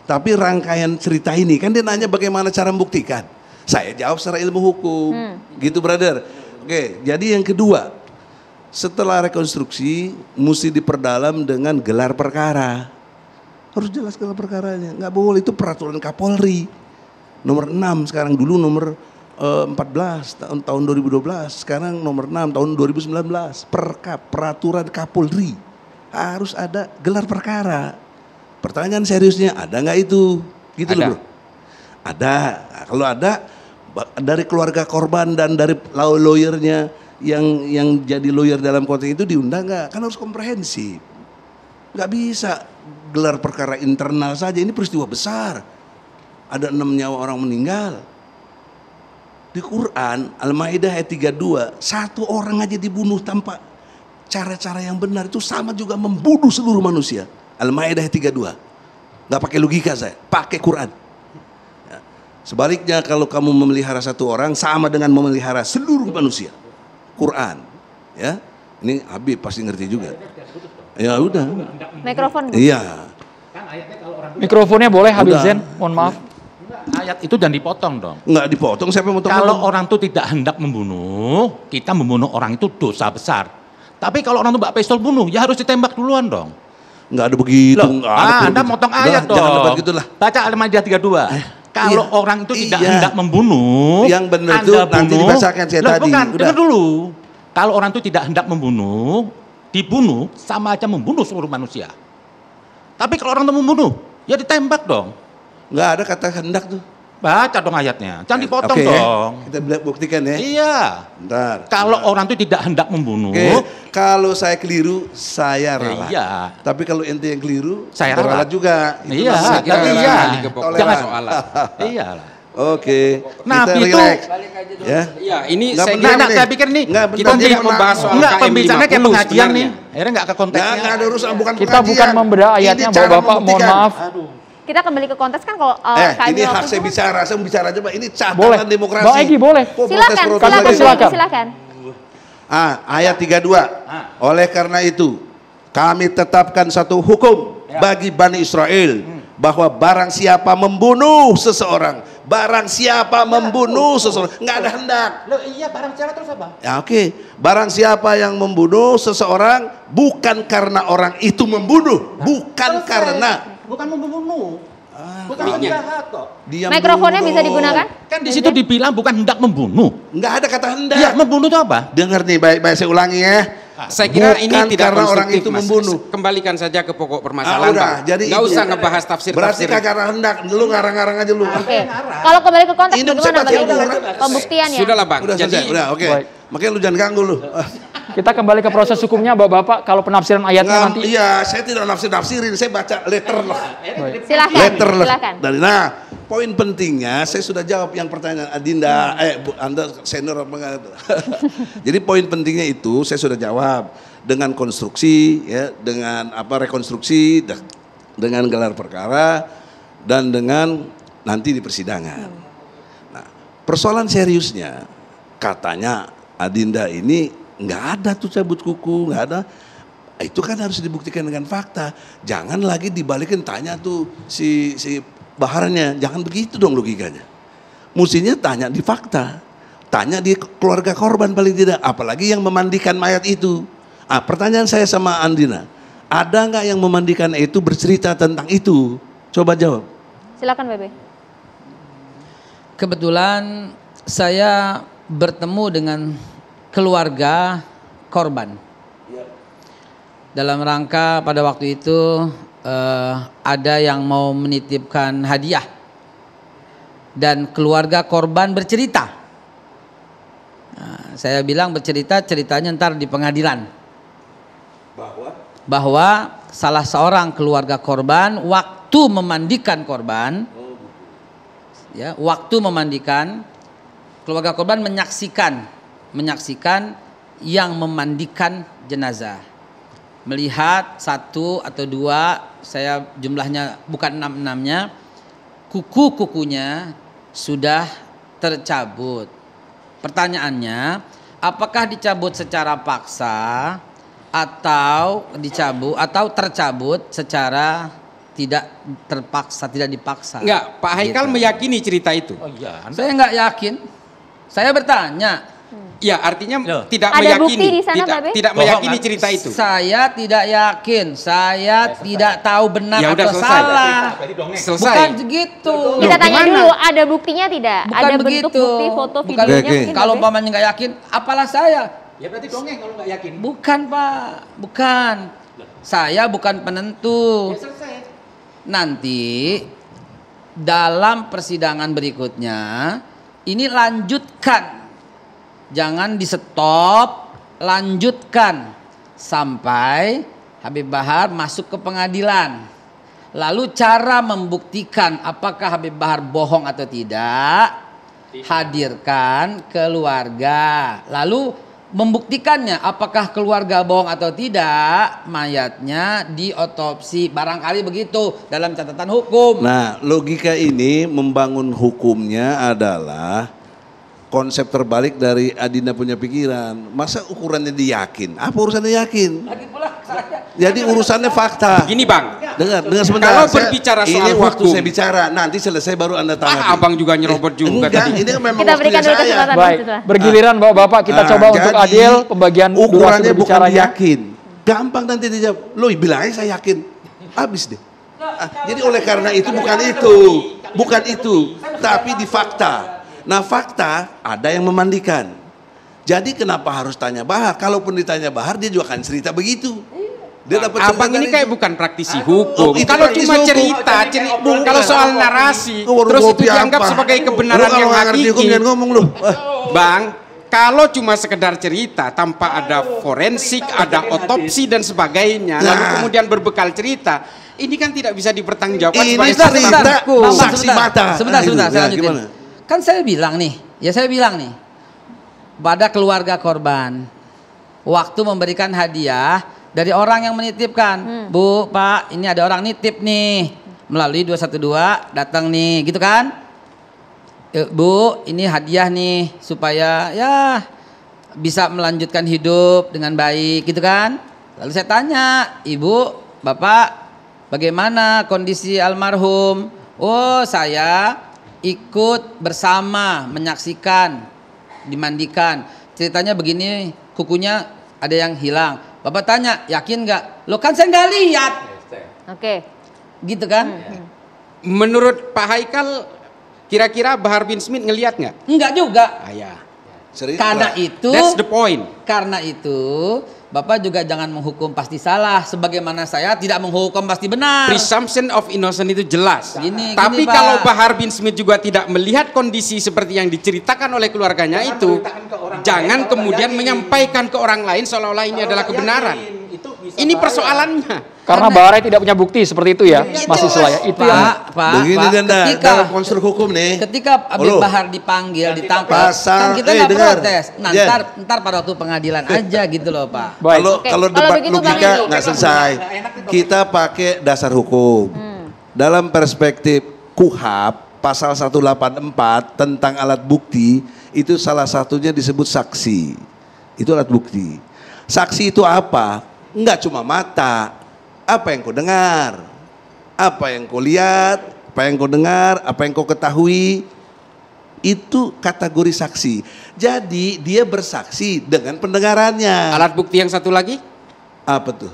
Tapi rangkaian cerita ini, kan dia nanya bagaimana cara membuktikan. Saya jawab secara ilmu hukum. Gitu brother. Oke, jadi yang kedua, Setelah rekonstruksi mesti diperdalam dengan gelar perkara. Harus jelas gelar perkaranya. Nggak boleh, itu peraturan Kapolri nomor 6 sekarang, dulu nomor 14 tahun 2012, sekarang nomor 6 tahun 2019. Peraturan Kapolri harus ada gelar perkara. Pertanyaan seriusnya, ada nggak itu? Gitu loh bro. Ada. Kalau ada, dari keluarga korban dan dari lawyernya yang jadi lawyer dalam konteks itu diundang nggak? Kan harus komprehensif. Nggak bisa gelar perkara internal saja, ini peristiwa besar. Ada 6 nyawa orang meninggal. Di Quran, Al-Maidah ayat 32, 1 orang aja dibunuh tanpa cara-cara yang benar, itu sama juga membunuh seluruh manusia. Al-Maidah ayat 32. Nggak pakai logika saya, pakai Quran. Ya. Sebaliknya kalau kamu memelihara 1 orang sama dengan memelihara seluruh manusia. Quran, ya. Ini Habib pasti ngerti juga. Ya udah. Mikrofon. Iya. Mikrofonnya boleh Habib Zain, mohon maaf. Ayat itu jangan dipotong dong. Nggak dipotong, siapa yang motong? Kalau orang itu tidak hendak membunuh, kita membunuh orang itu dosa besar. Tapi kalau orang itu mbak pistol bunuh, ya harus ditembak duluan dong. Nggak ada begitu. Loh, Anda motong ayat dong. Jangan debat gitulah. Baca Al-Maidah 32. Kalau orang itu tidak hendak membunuh, yang benar itu nanti dibacakan saya tadi. Bukan, dengar dulu. Kalau orang itu tidak hendak membunuh, dibunuh sama aja membunuh seluruh manusia. Tapi kalau orang itu membunuh, ya ditembak dong. Nggak ada kata hendak tuh. Baca dong ayatnya, jangan dipotong Oke, dong. Kita buktikan ya. Iya. Bentar. Kalau orang itu tidak hendak membunuh. Kalau saya keliru, saya ralat. Iya. Tapi kalau ente yang keliru, saya ralat juga. Iya. Jangan soal. Iyalah. Oke. Nah, kita itu relax. Ya. Iya, ini Nggak saya benar kira nih. saya pikir nih Nggak kita benar. tidak membahas soal Enggak, KM pembicaranya kayak 50 pengajian nih. sebenarnya. Akhirnya enggak ke konteksnya. Nggak ada urusan, bukan Kita pengajian. bukan membedah ayatnya, Ini cara Bapak-bapak, mohon membuktikan. maaf. Kita kembali ke konteks kan kalau Ini hak saya bicara, saya bicara aja Pak. Ini Boleh. catatan demokrasi. Mbak Egy, boleh. Kok Silakan, protes-protes? silakan. Ayat 32. Oleh karena itu, kami tetapkan satu hukum bagi Bani Israel bahwa barang siapa membunuh seseorang, nggak ada hendak. Loh iya, barang siapa terus apa? Ya oke, barang siapa yang membunuh seseorang bukan karena orang itu membunuh, Bukan membunuh. Bukan penjahat kok. Diam Mikrofonnya dulu. bisa digunakan? Kan di situ dibilang bukan hendak membunuh. Nggak ada kata hendak. Ya, membunuh itu apa? Dengar nih, baik-baik saya ulangi ya. Saya kira ini Bukan tidak karena orang konstruktif, itu Mas. membunuh. Kembalikan saja ke pokok permasalahan, udah, Bang. jadi Nggak itu. usah ngebahas tafsir-tafsir. Berarti kagak ada hendak, lu ngarang-ngarang aja lu. Oke. Kalau kembali ke konteks Ini bagaimana saya baca bagaimana pembuktiannya? Sudahlah, Bang. Udah Jadi selesai, udah oke. Baik. Makanya lu jangan ganggu lu. Kita kembali ke proses hukumnya, Bapak-bapak. Kalau penafsiran ayatnya nanti. Iya, saya tidak nafsirin, saya baca letter lah. Silakan. Letter lah. Silakan. Nah, poin pentingnya saya sudah jawab yang pertanyaan Adinda, Anda senior apa enggak? Jadi poin pentingnya itu saya sudah jawab dengan konstruksi ya, dengan rekonstruksi, dengan gelar perkara dan dengan nanti di persidangan. Nah, persoalan seriusnya katanya Adinda ini nggak ada tuh cabut kuku, nggak ada. Itu kan harus dibuktikan dengan fakta. Jangan lagi dibalikin tanya tuh si baharnya, jangan begitu dong logikanya. Mestinya tanya di fakta, tanya di keluarga korban paling tidak, apalagi yang memandikan mayat itu. Pertanyaan saya sama Andina, ada nggak yang memandikan itu bercerita tentang itu? Coba jawab. Silakan Bebe. Kebetulan saya bertemu dengan keluarga korban. Dalam rangka pada waktu itu ada yang mau menitipkan hadiah dan keluarga korban bercerita. Nah, saya bilang ceritanya ntar di pengadilan. Bahwa salah seorang keluarga korban waktu memandikan korban, ya, waktu memandikan keluarga korban menyaksikan yang memandikan jenazah. Melihat 1 atau 2, saya jumlahnya bukan 6-6-nya, kuku-kukunya sudah tercabut. Pertanyaannya, apakah dicabut secara paksa atau tercabut secara tidak terpaksa, tidak dipaksa? Enggak, Pak Haikal meyakini cerita itu. Oh iya. Saya nggak yakin. Saya bertanya, Ya, artinya tidak Ada meyakini, bukti di sana, Babe? tidak meyakini cerita itu. Saya tidak yakin, saya tidak tahu benar Ya udah, atau selesai. salah. Selesai. Bukan begitu. Kita tanya gimana? dulu, ada buktinya tidak? Bukan Ada bentuk begitu. bukti, foto, Bukan. videonya Oke. mungkin, Kalau Babe? umpamanya nggak yakin, apalah saya? Ya berarti dongeng kalau nggak yakin. Bukan Pak, bukan. Saya bukan penentu. Nanti dalam persidangan berikutnya ini lanjutkan. Jangan di stop, lanjutkan sampai Habib Bahar masuk ke pengadilan. Lalu cara membuktikan apakah Habib Bahar bohong atau tidak, hadirkan keluarga. Lalu membuktikannya apakah keluarga bohong atau tidak, mayatnya diotopsi, barangkali begitu dalam catatan hukum. Nah, logika ini membangun hukumnya adalah konsep terbalik dari Adinda punya pikiran. Masa ukurannya diyakin? Apa urusannya yakin? Lagi pula saya. Jadi urusannya fakta. Gini Bang, Dengar sebentar. Kalau berbicara soal ini waktu hukum. saya bicara, nanti selesai baru Anda tanggapi. Abang juga nyerobot juga Enggak, tadi. ini memang Kita berikan waktunya dulu saya. kesempatan. Baik, bergiliran Bapak-bapak kita coba untuk Jadi, adil pembagian durasi ukurannya bukan berbicaranya. yakin. Gampang nanti dijawab. Loh, bilang aja saya yakin. Habis deh. Jadi oleh karena itu bukan itu. Bukan itu. Tapi di fakta. Nah, fakta ada yang memandikan. Jadi kenapa harus tanya Bahar? Kalaupun ditanya Bahar, dia juga akan cerita begitu. Dia dapat Abang cerita ini dari kayak itu. bukan praktisi hukum. itu Kalau praktisi cuma hukum. cerita, kalau soal narasi, Warung terus itu kopi dianggap apa? sebagai kebenaran Lu kalau yang nggak ngerti hukum hakiki. jangan ngomong lu. Bang, kalau cuma sekedar cerita tanpa ada forensik, ada otopsi dan sebagainya, lalu Nah. kemudian berbekal cerita, ini kan tidak bisa dipertanggungjawabkan Ini sebagai cerita. saksi. Bang, Saksi mata. Sebentar, Nah, itu. saya Ya, lanjutin. gimana? Kan saya bilang nih, pada keluarga korban, waktu memberikan hadiah dari orang yang menitipkan, Bu, Pak, ini ada orang nitip nih, melalui 212 datang nih, gitu kan? Bu, ini hadiah nih supaya ya bisa melanjutkan hidup dengan baik, gitu kan? Lalu saya tanya, Ibu, Bapak, bagaimana kondisi almarhum? Oh, saya ikut bersama menyaksikan dimandikan. Ceritanya begini, kukunya ada yang hilang. Bapak tanya, yakin nggak? Lo kan saya nggak lihat. Oke. Gitu kan? Menurut Pak Haikal, kira-kira Bahar bin Smith ngelihat nggak? Enggak juga. Ya. Cerita. Karena itu, That's the point. karena itu, Bapak juga jangan menghukum pasti salah, sebagaimana saya tidak menghukum pasti benar. Presumption of innocence itu jelas. Gini, Tapi Pak. kalau Bahar bin Smith juga tidak melihat kondisi seperti yang diceritakan oleh keluarganya itu, jangan kemudian menyampaikan ke orang lain seolah-olah ini adalah kebenaran. Ini persoalannya. Karena Bahar tidak punya bukti seperti itu ya, mahasiswa ya. Itu yang Pak, Begini Pak, Danda, ketika dalam konstruk hukum nih. Ketika Habib Halo. Bahar dipanggil, ditangkap, Pasal- kan kita eh, nggak dengar. protes. Nah, Jen. ntar pada waktu pengadilan aja gitu loh, Pak. baik. Kalau Oke, kalau kalau debat begitu, Bang logika Edi. nggak selesai. Kita pakai dasar hukum. Dalam perspektif KUHP pasal 184 tentang alat bukti itu salah satunya disebut saksi. Itu alat bukti. Saksi itu apa? Enggak cuma mata. Apa yang kau dengar? Apa yang kau lihat? Apa yang kau dengar? Apa yang kau ketahui? Itu kategori saksi. Jadi dia bersaksi dengan pendengarannya. Alat bukti yang satu lagi, Apa tuh?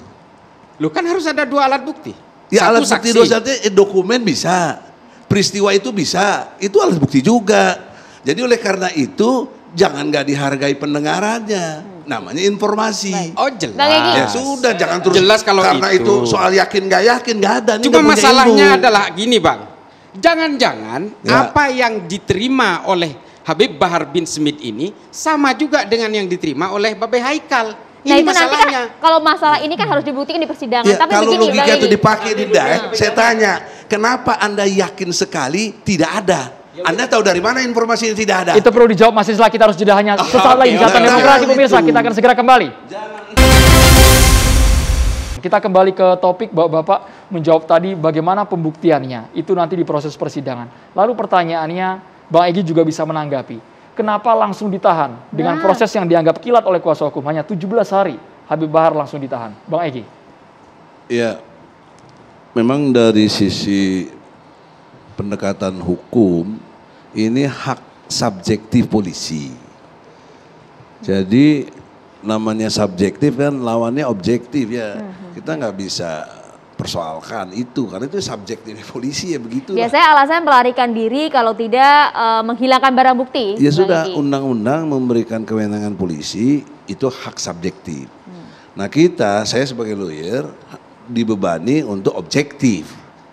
lu kan harus ada dua alat bukti. Ya Satu alat bukti saksi. dosanya dokumen bisa, peristiwa itu bisa, itu alat bukti juga. Jadi oleh karena itu jangan nggak dihargai pendengarannya, namanya informasi. Oh jelas. Bang Egy. Ya sudah jangan terus Jelas kalau karena itu. itu soal yakin nggak yakin nggak ada. Ini Cuma nggak punya masalahnya ilmu. adalah gini Bang, jangan-jangan Ya. apa yang diterima oleh Habib Bahar bin Smith ini sama juga dengan yang diterima oleh Babe Haikal. Nah Ini itu nanti masalahnya. kan kalau masalah ini kan harus dibuktikan di persidangan. Ya, Tapi kalau begini, logika Bang itu Egy. dipakai di DAEK, saya tanya, kenapa Anda yakin sekali tidak ada? Anda tahu dari mana informasi yang tidak ada? Itu perlu dijawab mahasiswa, kita harus jeda hanya sesaat lagi di Catatan jangan Demokrasi itu. pemirsa, kita akan segera kembali. Kita kembali ke topik Bapak menjawab tadi bagaimana pembuktiannya, itu nanti di proses persidangan. Lalu pertanyaannya, Bang Egy juga bisa menanggapi, kenapa langsung ditahan dengan proses yang dianggap kilat oleh kuasa hukum, hanya 17 hari Habib Bahar langsung ditahan. Bang Egy. Ya, memang dari sisi pendekatan hukum, ini hak subjektif polisi. Jadi namanya subjektif kan lawannya objektif ya. Kita nggak bisa persoalkan itu karena itu subjektif polisi ya begitu. Biasanya alasan melarikan diri kalau tidak menghilangkan barang bukti. Ya sudah, undang-undang memberikan kewenangan polisi itu hak subjektif. Nah saya sebagai lawyer dibebani untuk objektif.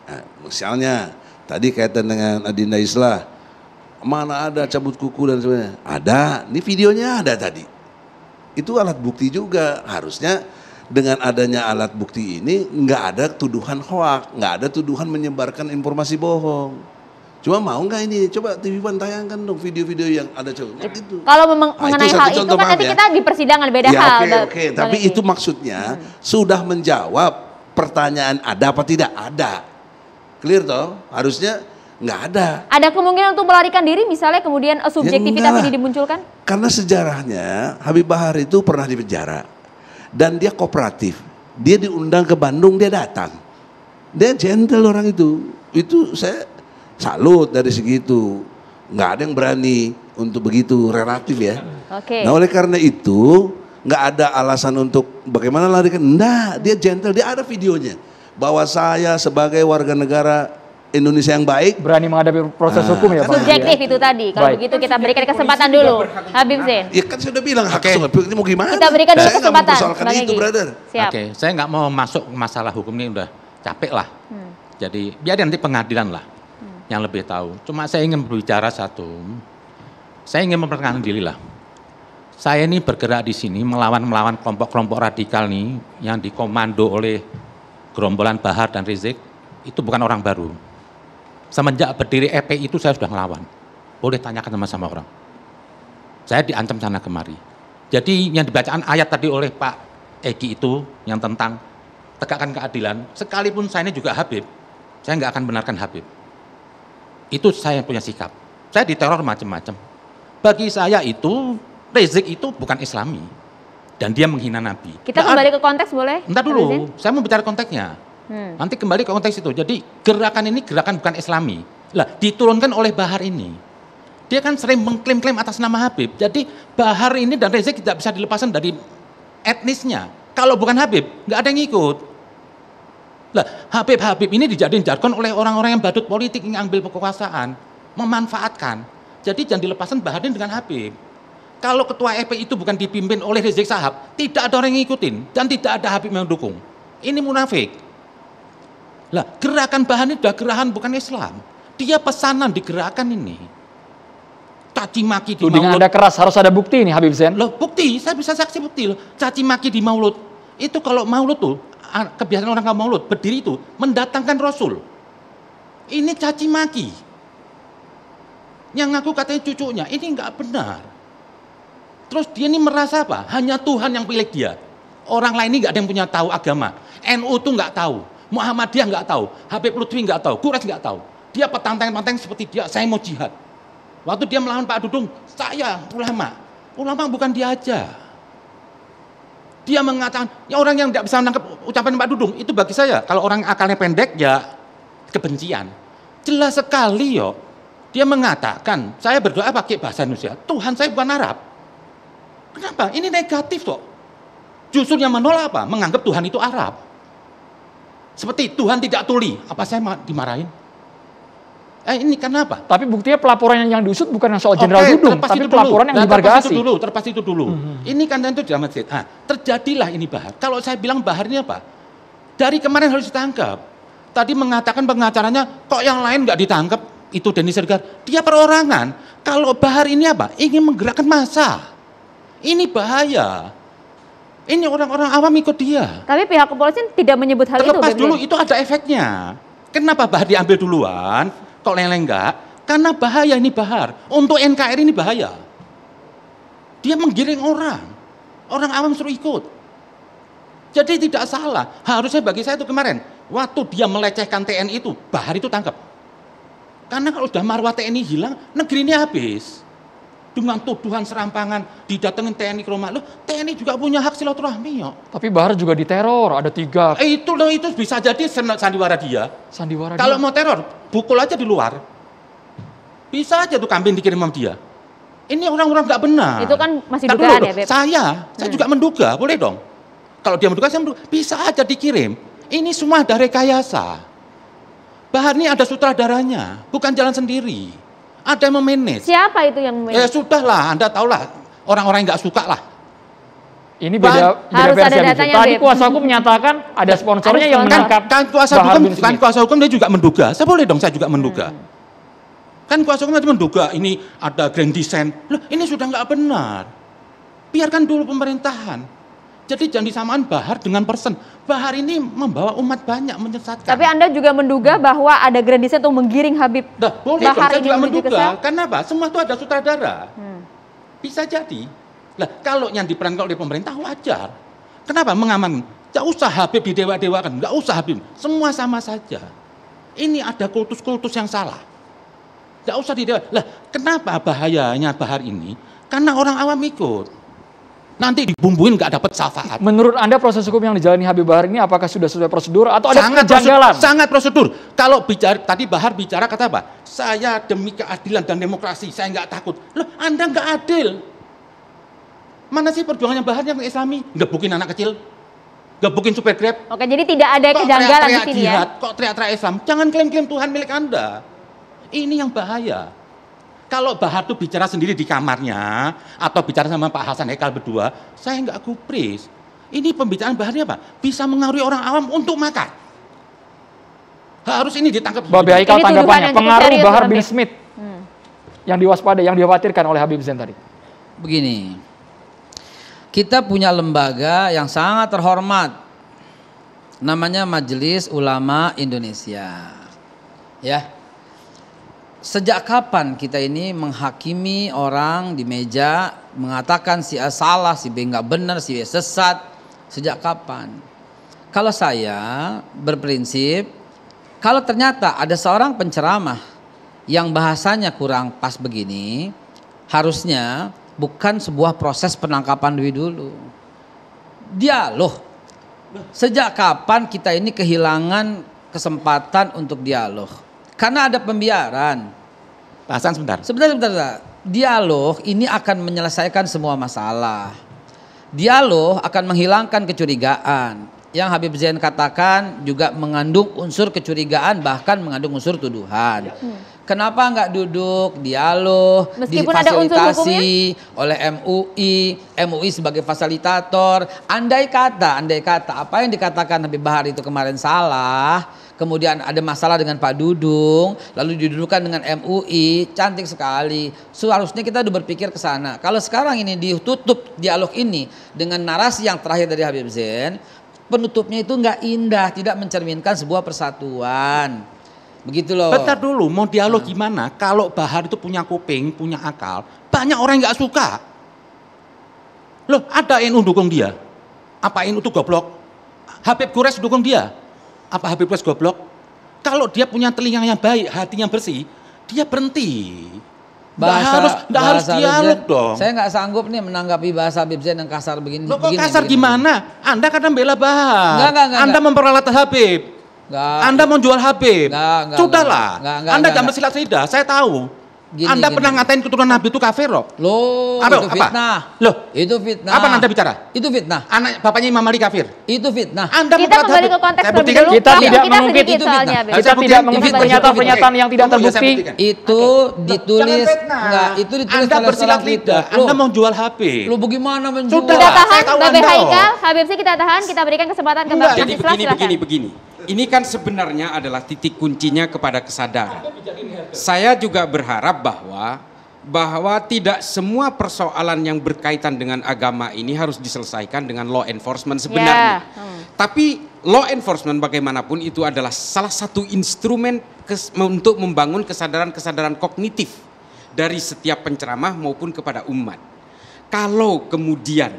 Nah, misalnya tadi kaitan dengan Adinda Islah, mana ada cabut kuku dan sebagainya. Ada, ini videonya ada tadi. Itu alat bukti juga. Harusnya dengan adanya alat bukti ini nggak ada tuduhan hoak, nggak ada tuduhan menyebarkan informasi bohong. Cuma mau nggak ini? Coba TV One tayangkan dong video-video yang ada coba. Gitu. Kalau mengenai hal itu kan nanti kita di persidangan beda ya, hal. Oke. Tapi itu maksudnya sudah menjawab pertanyaan ada apa tidak ada. Clear toh? Harusnya nggak ada. Ada kemungkinan untuk melarikan diri misalnya kemudian subjektivitas ini dimunculkan? Karena sejarahnya Habib Bahar itu pernah di penjara dan dia kooperatif. Dia diundang ke Bandung, dia datang. Dia gentle orang itu. Itu saya salut dari segitu. Nggak ada yang berani untuk begitu, relatif ya. Oke. Nah oleh karena itu nggak ada alasan untuk bagaimana larikan. Enggak, dia gentle, dia ada videonya. Bahwa saya sebagai warga negara Indonesia yang baik berani menghadapi proses hukum ya Pak. Subjektif itu tadi. Kalau begitu kita berikan kesempatan dulu Habib Zain. Ya kan saya udah bilang hak subjektif ini mau gimana? Kita berikan dulu saya kesempatan. Saya nggak mempersoalkan itu, brother. Siap. Oke, saya nggak mau masuk masalah hukum ini, udah capek lah. Jadi biar nanti pengadilan lah yang lebih tahu. Cuma saya ingin berbicara satu. Saya ingin memperkenalkan diri lah. Saya ini bergerak di sini melawan kelompok-kelompok radikal nih yang dikomando oleh gerombolan Bahar dan Rizik. Itu bukan orang baru. Semenjak berdiri EPI itu saya sudah ngelawan. Boleh tanyakan sama orang. Saya diancam sana kemari. Jadi yang dibacaan ayat tadi oleh Pak Egi itu yang tentang tegakkan keadilan, sekalipun saya ini juga Habib, saya nggak akan benarkan Habib. Itu saya punya sikap. Saya diteror macam-macam. Bagi saya itu, Rizik itu bukan Islami. Dan dia menghina Nabi. Kita kembali ke konteks boleh? Entar dulu, saya mau bicara konteksnya. Nanti kembali ke konteks itu. Jadi gerakan ini gerakan bukan Islami. Lah diturunkan oleh Bahar ini. Dia kan sering mengklaim-klaim atas nama Habib. Jadi Bahar ini dan Rizik tidak bisa dilepaskan dari etnisnya. Kalau bukan Habib, nggak ada yang ikut. Lah Habib ini dijadiin jargon oleh orang-orang yang badut politik yang ambil kekuasaan, memanfaatkan. Jadi jangan dilepaskan Bahar ini dengan Habib. Kalau ketua EPI itu bukan dipimpin oleh Rizik Syihab, tidak ada orang yang ngikutin dan tidak ada Habib yang mendukung. Ini munafik. Lah, gerakan Bahar ini sudah gerakan bukan Islam. Dia pesanan di gerakan ini. Caci maki di Tudingan Maulud. Anda keras, harus ada bukti nih Habib Zain. Loh, bukti, saya bisa saksi bukti loh. Caci maki di Maulud. Itu kalau Maulud tuh, kebiasaan orang kalau Maulud, berdiri itu mendatangkan Rasul. Ini caci maki. Yang ngaku katanya cucunya, ini enggak benar. Terus dia ini merasa apa? Hanya Tuhan yang pilih dia. Orang lain ini enggak ada yang punya tahu agama. NU tuh enggak tahu. Muhammadiyah nggak tahu, Habib Lutfi nggak tahu, Quraisy nggak tahu. Dia petantang-petantang seperti dia, saya mau jihad. Waktu dia melawan Pak Dudung, saya ulama bukan dia aja. Dia mengatakan, ya orang yang tidak bisa menangkap ucapan Pak Dudung, itu bagi saya, kalau orang akalnya pendek, ya kebencian. Jelas sekali yo, dia mengatakan, saya berdoa pakai bahasa Indonesia, Tuhan saya bukan Arab. Kenapa? Ini negatif kok. Justru yang menolak apa? Menganggap Tuhan itu Arab. Seperti Tuhan tidak tuli, apa saya dimarahin? Ini kenapa? Tapi buktinya pelaporan yang diusut bukan yang soal Jenderal Dudung, tapi pelaporan yang dibargasi. Terpas itu dulu. Ini kan itu di masjid. Terjadilah ini Bahar. Kalau saya bilang Bahar ini apa? Dari kemarin harus ditangkap. Tadi mengatakan pengacaranya, kok yang lain nggak ditangkap? Itu Denny Siregar. Dia perorangan. Kalau Bahar ini apa? Ingin menggerakkan massa. Ini bahaya. Ini orang-orang awam ikut dia. Tapi pihak kepolisian tidak menyebut hal Terlepas itu. dulu itu ada efeknya. Kenapa Bahar diambil duluan? Kok yang enggak? Karena bahaya ini Bahar. Untuk NKRI ini bahaya. Dia menggiring orang. Orang awam suruh ikut. Jadi tidak salah. Harusnya bagi saya itu kemarin. Waktu dia melecehkan TNI itu, Bahar itu tangkap. Karena kalau sudah marwah TNI hilang, negeri ini habis. Dengan tuduhan serampangan, didatengin TNI ke rumah. Loh, TNI juga punya hak silaturahmi ya. Tapi Bahar juga diteror, ada 3. Itu bisa jadi sandiwara dia. Sandiwara Kalau dia. mau teror, pukul aja di luar. Bisa aja tuh kambing dikirim sama dia. Ini orang-orang nggak benar. Itu kan masih Ntar dugaan dulu, ya, Beb? Saya juga menduga, boleh dong. Kalau dia menduga, saya menduga. Bisa aja dikirim. Ini semua ada rekayasa. Bahar ini ada sutradaranya, bukan jalan sendiri. Ada yang memanage. Siapa itu yang Ya sudahlah, Anda tahulah. Orang-orang yang nggak suka lah. Ini beda harus versi ada Habib datanya, Zain. Tadi Beb. kuasa hukum menyatakan ada sponsornya yang sponsor. menangkap Kan kuasa hukum dia juga menduga. Saya boleh dong, saya juga menduga. Kan kuasa hukum itu menduga ini ada grand design. Loh, ini sudah nggak benar. Biarkan dulu pemerintahan. Jadi jangan disamakan Bahar dengan person. Bahar ini membawa umat banyak menyesatkan. Tapi Anda juga menduga bahwa ada grand design untuk menggiring Habib Dah, boleh dong, Bahar saya ini juga menuju ke menduga. sel? Karena apa? Semua itu ada sutradara. Bisa jadi. Lah, kalau yang diperankan oleh pemerintah wajar. Kenapa mengaman? Nggak usah Habib didewa-dewakan. Nggak usah Habib. Semua sama saja. Ini ada kultus-kultus yang salah. Nggak usah didewa. Lah, kenapa bahayanya Bahar ini? Karena orang awam ikut. Nanti dibumbuin nggak dapat syafaat. Menurut Anda proses hukum yang dijalani Habib Bahar ini apakah sudah sesuai prosedur atau ada kejanggalan? Sangat prosedur. Kalau bicara tadi Bahar bicara kata apa? Saya demi keadilan dan demokrasi, saya nggak takut. Loh, Anda nggak adil. Mana sih perjuangannya Bahar yang Islami? Gebukin anak kecil, gebukin supir Grab. Oke, jadi tidak ada Kok kejanggalan di teriak-teriak sini ya. jihad, kok teriak-teriak Islam? Jangan klaim-klaim Tuhan milik Anda. Ini yang bahaya. Kalau Bahar tuh bicara sendiri di kamarnya atau bicara sama Pak Hasan Hekal berdua, saya nggak gubris. Ini pembicaraan Bahar ini apa? Bisa mengaruhi orang awam untuk makan. Harus ini ditangkap. Babe Haikal Ini tuduhan tanggapannya, yang cukup pengaruh serius, Bahar Bang bin Beb. Smith yang diwaspadai, yang dikhawatirkan oleh Habib Zain tadi. Begini, kita punya lembaga yang sangat terhormat, namanya Majelis Ulama Indonesia. Ya, sejak kapan kita ini menghakimi orang di meja, mengatakan si A salah, si B nggak benar, si B sesat? Sejak kapan? Kalau saya berprinsip, kalau ternyata ada seorang penceramah yang bahasanya kurang pas begini, harusnya bukan sebuah proses penangkapan dulu. Dialog. Sejak kapan kita ini kehilangan kesempatan untuk dialog? Karena ada pembiaran. Pak Hasan sebentar. Sebentar. Dialog ini akan menyelesaikan semua masalah. Dialog akan menghilangkan kecurigaan. Yang Habib Zain katakan juga mengandung unsur kecurigaan, bahkan mengandung unsur tuduhan. Kenapa nggak duduk dialog, Meskipun ada unsur difasilitasi oleh MUI sebagai fasilitator. Andai kata apa yang dikatakan Habib Bahar itu kemarin salah, kemudian ada masalah dengan Pak Dudung, lalu didudukkan dengan MUI, cantik sekali. Seharusnya kita udah berpikir ke sana. Kalau sekarang ini ditutup dialog ini dengan narasi yang terakhir dari Habib Zain, penutupnya itu nggak indah, tidak mencerminkan sebuah persatuan. Begitu loh. Bentar dulu, mau dialog gimana? Kalau Bahar itu punya kuping, punya akal, banyak orang yang nggak suka. Loh, ada NU dukung dia. Apa NU itu goblok? Habib Quraisy dukung dia. Apa Habib Quraisy goblok? Kalau dia punya telinga yang baik, hatinya bersih, dia berhenti. Nggak harus dialog dong. Saya nggak sanggup nih menanggapi bahasa Habib Zain yang kasar begini. Loh, kok kasar gimana? Anda kadang bela Bahar. Enggak. Anda memperalat Habib. Anda mau jual Habib. Sudahlah. Anda jangan bersilat lidah, saya tahu. Anda pernah ngatain keturunan Nabi itu kafir loh. Loh, itu fitnah. Loh, itu fitnah. Apa Anda bicara? Itu fitnah. Anak bapaknya Imam Ali kafir. Itu fitnah. Anda Kita kembali ke konteks terlebih dulu. Kita tidak mengungkit sedikit itu soalnya, Beb. Kita tidak mengungkit pernyataan-pernyataan yang tidak terbukti. Itu ditulis enggak, itu ditulis Anda oleh bersilat seorang lidah. Twitter. Anda mau jual Habib. Lu bagaimana menjual? Sudah. Kita Saya tahan, tahu Babe Anda. Haikal, Habib Zain kita tahan, kita berikan kesempatan ke Bang Jadi Islah, silakan. begini. Ini kan sebenarnya adalah titik kuncinya kepada kesadaran. Saya juga berharap bahwa tidak semua persoalan yang berkaitan dengan agama ini harus diselesaikan dengan law enforcement sebenarnya. Tapi law enforcement bagaimanapun itu adalah salah satu instrumen untuk membangun kesadaran-kesadaran kognitif dari setiap penceramah maupun kepada umat. Kalau kemudian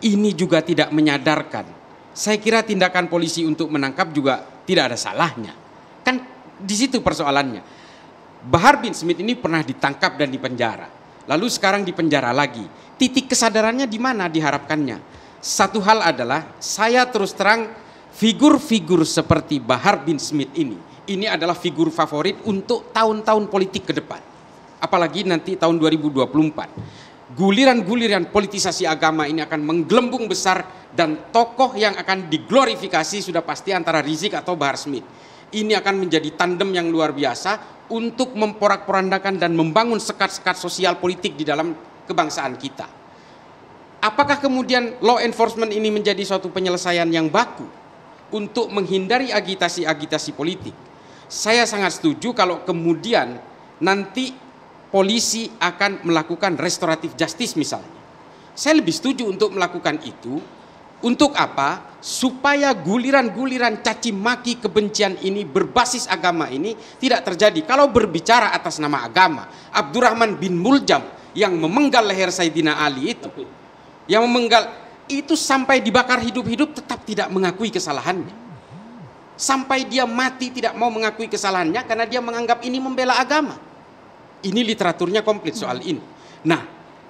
ini juga tidak menyadarkan, saya kira tindakan polisi untuk menangkap juga tidak ada salahnya. Kan di situ persoalannya. Bahar bin Smith ini pernah ditangkap dan dipenjara. Lalu sekarang dipenjara lagi. Titik kesadarannya di mana diharapkannya? Satu hal adalah saya terus terang figur-figur seperti Bahar bin Smith ini adalah figur favorit untuk tahun-tahun politik ke depan. apalagi nanti tahun 2024. Guliran-guliran politisasi agama ini akan menggelembung besar dan tokoh yang akan diglorifikasi sudah pasti antara Rizik atau Bahar Smith. Ini akan menjadi tandem yang luar biasa untuk memporak-porandakan dan membangun sekat-sekat sosial politik di dalam kebangsaan kita. Apakah kemudian law enforcement ini menjadi suatu penyelesaian yang baku untuk menghindari agitasi-agitasi politik? Saya sangat setuju kalau kemudian nanti polisi akan melakukan restoratif justice misalnya. Saya lebih setuju untuk melakukan itu. Untuk apa? Supaya guliran-guliran caci maki kebencian ini berbasis agama ini tidak terjadi. Kalau berbicara atas nama agama, Abdurrahman bin Muljam yang memenggal leher Sayyidina Ali yang memenggal itu sampai dibakar hidup-hidup tetap tidak mengakui kesalahannya. Sampai dia mati tidak mau mengakui kesalahannya karena dia menganggap ini membela agama. Ini literaturnya komplit soal ini. Nah,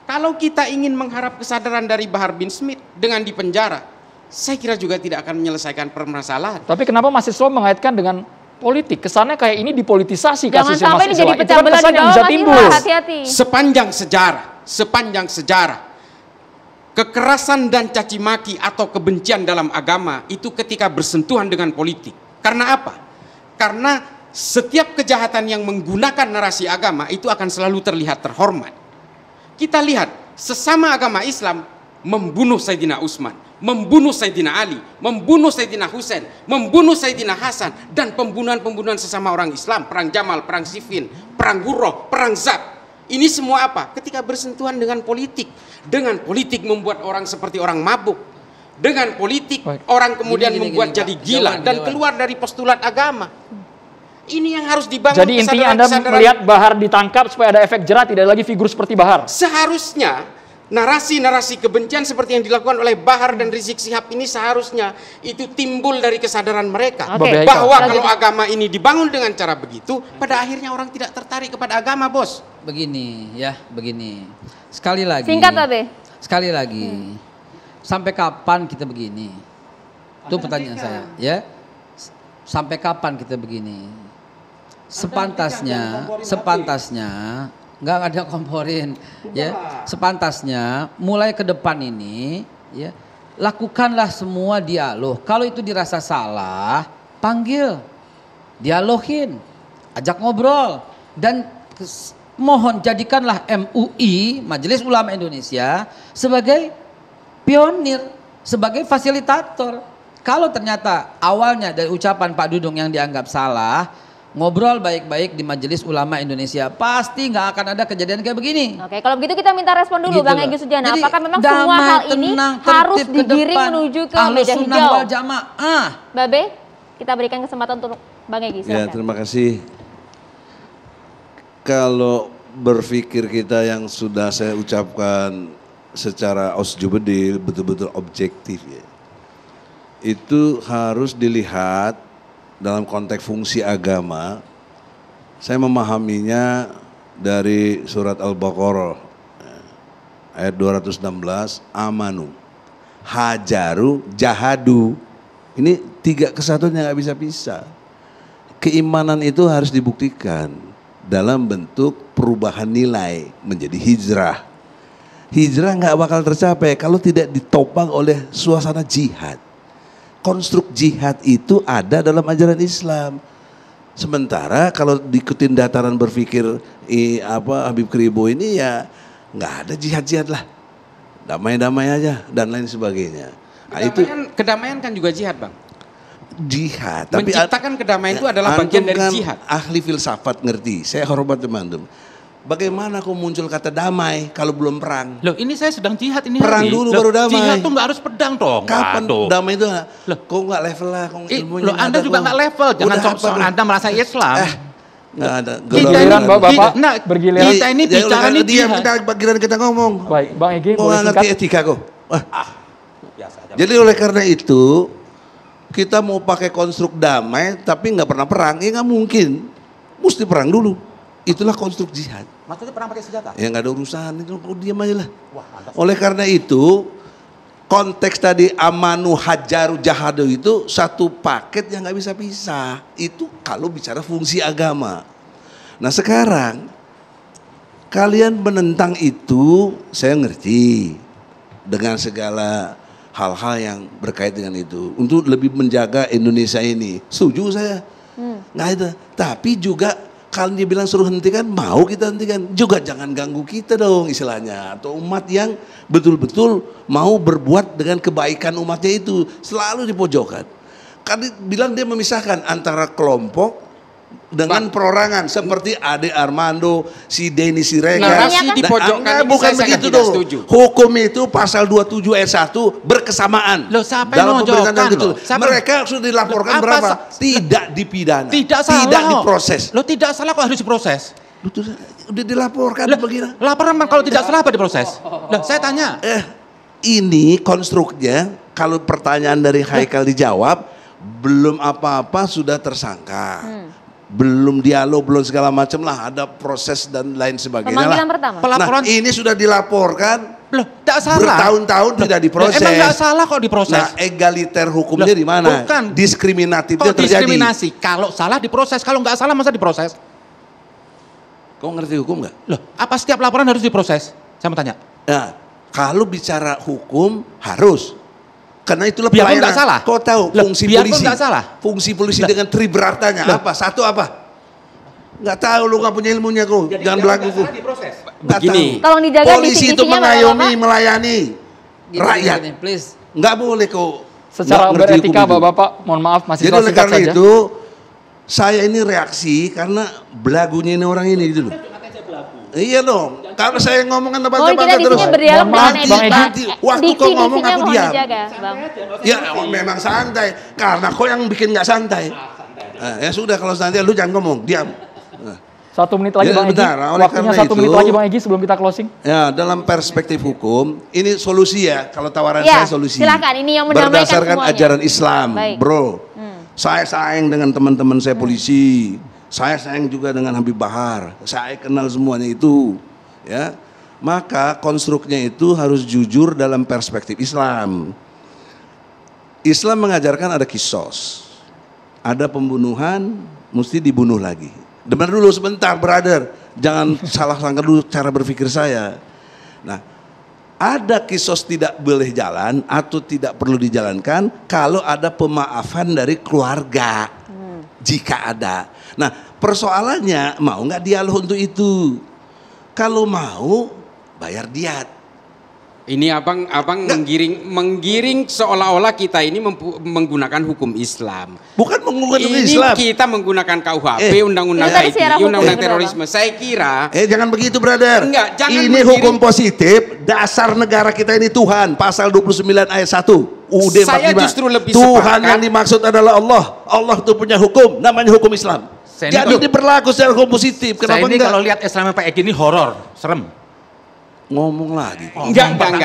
kalau kita ingin mengharap kesadaran dari Bahar bin Smith dengan dipenjara, saya kira juga tidak akan menyelesaikan permasalahan. Tapi kenapa mahasiswa mengaitkan dengan politik? Kesannya kayak ini dipolitisasi kasusnya mahasiswa. Jangan sampai ini jadi pecah belah di bawah, hati-hati. Sepanjang sejarah, kekerasan dan caci maki atau kebencian dalam agama itu ketika bersentuhan dengan politik. Karena apa? Karena setiap kejahatan yang menggunakan narasi agama itu akan selalu terlihat terhormat. Kita lihat sesama agama Islam membunuh Sayyidina Utsman, membunuh Sayyidina Ali, membunuh Sayyidina Husain, membunuh Sayyidina Hasan, dan pembunuhan-pembunuhan sesama orang Islam, perang Jamal, perang Siffin, perang Ghurrah, perang Zab. Ini semua apa? Ketika bersentuhan dengan politik. Dengan politik membuat orang seperti orang mabuk. Dengan politik orang kemudian membuat jadi gila dan keluar dari postulat agama. Ini yang harus dibangun. Jadi intinya Anda melihat Bahar ditangkap supaya ada efek jerah, tidak lagi figur seperti Bahar. Seharusnya narasi-narasi kebencian seperti yang dilakukan oleh Bahar dan Rizik Syihab ini seharusnya itu timbul dari kesadaran mereka. Bahwa kalau agama ini dibangun dengan cara begitu, pada akhirnya orang tidak tertarik kepada agama, bos. Begini ya, begini. Sekali lagi. Singkat, Babe. Sekali lagi. Sampai kapan kita begini? Itu pertanyaan saya, ya. Sampai kapan kita begini? Sepantasnya nggak ada komporin, ya. Sepantasnya mulai ke depan ini, ya, lakukanlah semua dialog. Kalau itu dirasa salah, panggil, dialogin, ajak ngobrol, dan mohon jadikanlah MUI, Majelis Ulama Indonesia, sebagai pionir, sebagai fasilitator. Kalau ternyata awalnya dari ucapan Pak Dudung yang dianggap salah, ngobrol baik-baik di Majelis Ulama Indonesia, pasti nggak akan ada kejadian kayak begini. Oke, kalau begitu kita minta respon dulu, Gitu Bang loh. Egy Sujana. Jadi, apakah memang damai, semua hal ini tenang, harus tertib ke digiring depan. menuju ke Ahlus meja Sunnah hijau? wal Jamaah. Babe, kita berikan kesempatan untuk Bang Egy. Ya, terima kasih. Kalau berpikir kita yang sudah saya ucapkan secara ausjubedil, betul-betul objektif ya, itu harus dilihat dalam konteks fungsi agama. Saya memahaminya dari surat Al-Baqarah ayat 216, amanu, hajaru, jahadu. Ini tiga kesatuan yang nggak bisa pisah. Keimanan itu harus dibuktikan dalam bentuk perubahan nilai menjadi hijrah. Hijrah nggak bakal tercapai kalau tidak ditopang oleh suasana jihad. Konstruk jihad itu ada dalam ajaran Islam. Sementara kalau diikutin dataran berpikir Habib Kribo ini ya nggak ada jihad-jihad lah, damai-damai aja dan lain sebagainya. Nah, Kedamaian kan juga jihad, Bang. Jihad. Tapi menciptakan kedamaian itu adalah bagian dari kan jihad. Ahli filsafat ngerti. Saya hormat teman-teman. Bagaimana kok muncul kata damai kalau belum perang? Loh, ini saya sedang jihad ini. Perang dulu baru damai. Jihad tuh nggak harus pedang dong. Kapan Waduh. damai itu? Kok nggak level lah? Kok ilmunya Loh, Anda juga nggak level. Jangan sok-sok Anda merasa Islam. Nggak ada. Bergiliran Bapak, Nah, bergiliran. kita ini bicara nih diam, jihad. kita ngomong. Baik, Bang Egy, Mau boleh ngerti singkat? etika kok. Jadi oleh karena itu kita mau pakai konstruk damai tapi nggak pernah perang, ya nggak mungkin. Mesti perang dulu. Itulah konstruk jihad. Maksudnya perang pakai senjata? Ya nggak ada urusan, itu diam aja lah. Oleh karena itu konteks tadi amanu hajaru jahadu itu satu paket yang nggak bisa pisah. Itu kalau bicara fungsi agama. Nah sekarang Kalian menentang itu saya ngerti dengan segala hal-hal yang berkait dengan itu untuk lebih menjaga Indonesia ini. Setuju saya. Nggak ada. Tapi juga kalau dia bilang suruh hentikan, mau kita hentikan. Juga jangan ganggu kita dong istilahnya. Atau umat yang betul-betul mau berbuat dengan kebaikan umatnya itu selalu dipojokkan. Kan bilang dia memisahkan antara kelompok dengan perorangan seperti Ade Armando, si Denny Siregar. Narasi dipojokkan ini bukan saya begitu tidak dong. setuju. Hukum itu pasal 27 ayat 1 berkesamaan. Loh, siapa dalam yang pemerintahan memojokkan gitu. loh? Siapa? Mereka sudah dilaporkan Loh, berapa? apa Tidak dipidana. Tidak salah. Tidak diproses. Lo tidak salah kok harus diproses. Udah dilaporkan begini. Laporan kalau tidak salah apa diproses? Lah, saya tanya. Ini konstruknya kalau pertanyaan dari Haikal dijawab belum apa-apa sudah tersangka. Belum dialog, belum segala macam lah, ada proses dan lain sebagainya Pemanggilan lah. pertama. Pelaporan Nah, ini sudah dilaporkan. Loh, tidak salah. Bertahun-tahun tidak diproses. Emang tidak salah kok diproses. Nah, egaliter hukumnya di mana? Bukan. Diskriminatifnya Kok terjadi. diskriminasi? Kalau salah diproses, kalau nggak salah masa diproses? Kau ngerti hukum nggak? Loh, apa setiap laporan harus diproses? Saya mau tanya. Nah, kalau bicara hukum harus. Karena itulah Biarpun pelayanan. nggak salah. Kau tahu Loh, fungsi biarpun polisi. nggak salah. Fungsi polisi Loh. dengan triberatanya apa? Satu apa? Nggak tahu, lu nggak punya ilmunya kau. Jangan belagu kau. Nggak Begini. tahu. Tolong dijaga Polisi itu diksi-diksinya, mengayomi, Bapak-Bapak. melayani rakyat. Gini, please. Nggak boleh kau. Secara nggak ngerti beretika hukum itu. Bapak-Bapak, mohon maaf masih Jadi oleh singkat karena saja. itu saya ini reaksi karena belagunya ini orang ini gitu loh. Iya dong. Kalau saya ngomong kan Mohon kita tebak-tebakan di terus. sini berdialog Mohon maaf, dengan Bang etika. Edi. Waktu kau ngomong Diksi-diksinya aku mohon diam. dijaga, Bang. Ya memang santai. Karena kau yang bikin nggak santai. Nah, ya sudah kalau santai lu jangan ngomong, diam. Nah. 1 menit lagi Ya, Bang Egy. bentar, oleh Waktunya karena 1 menit itu- lagi Bang Egy sebelum kita closing. Ya, dalam perspektif hukum, ini solusi ya. Kalau tawaran Ya, saya solusi. silakan. Ini yang mendamaikan berdasarkan semuanya. ajaran Islam, Baik. bro. Saya sayang dengan teman-teman saya polisi. Saya sayang juga dengan Habib Bahar. Saya kenal semuanya itu. Ya, maka konstruknya itu harus jujur dalam perspektif Islam. Islam mengajarkan ada kisos, ada pembunuhan, mesti dibunuh lagi. Dengar dulu sebentar, brother. Jangan salah sangka dulu cara berpikir saya. Nah, ada kisos tidak boleh jalan atau tidak perlu dijalankan kalau ada pemaafan dari keluarga. Jika ada. Nah, persoalannya mau nggak dialog untuk itu? Kalau mau, bayar diat. Ini abang menggiring seolah-olah kita ini menggunakan hukum Islam. Bukan menggunakan Ini Islam. kita menggunakan KUHP, undang-undang Itu tadi secara ITE, hukum undang-undang gitu, terorisme. Saya kira Jangan begitu, brother. Enggak, jangan ini menggiring. hukum positif, dasar negara kita ini Tuhan, pasal 29 ayat 1. UUD 45. Saya justru lebih Tuhan sepakat. yang dimaksud adalah Allah. Allah itu punya hukum, namanya hukum Islam. Saya ini Jadi kalau- ini berlaku secara hukum positif. Saya Kenapa ini enggak? kalau lihat Islamnya Pak Egy ini horor, serem. Ngomong lagi. enggak. Tenang,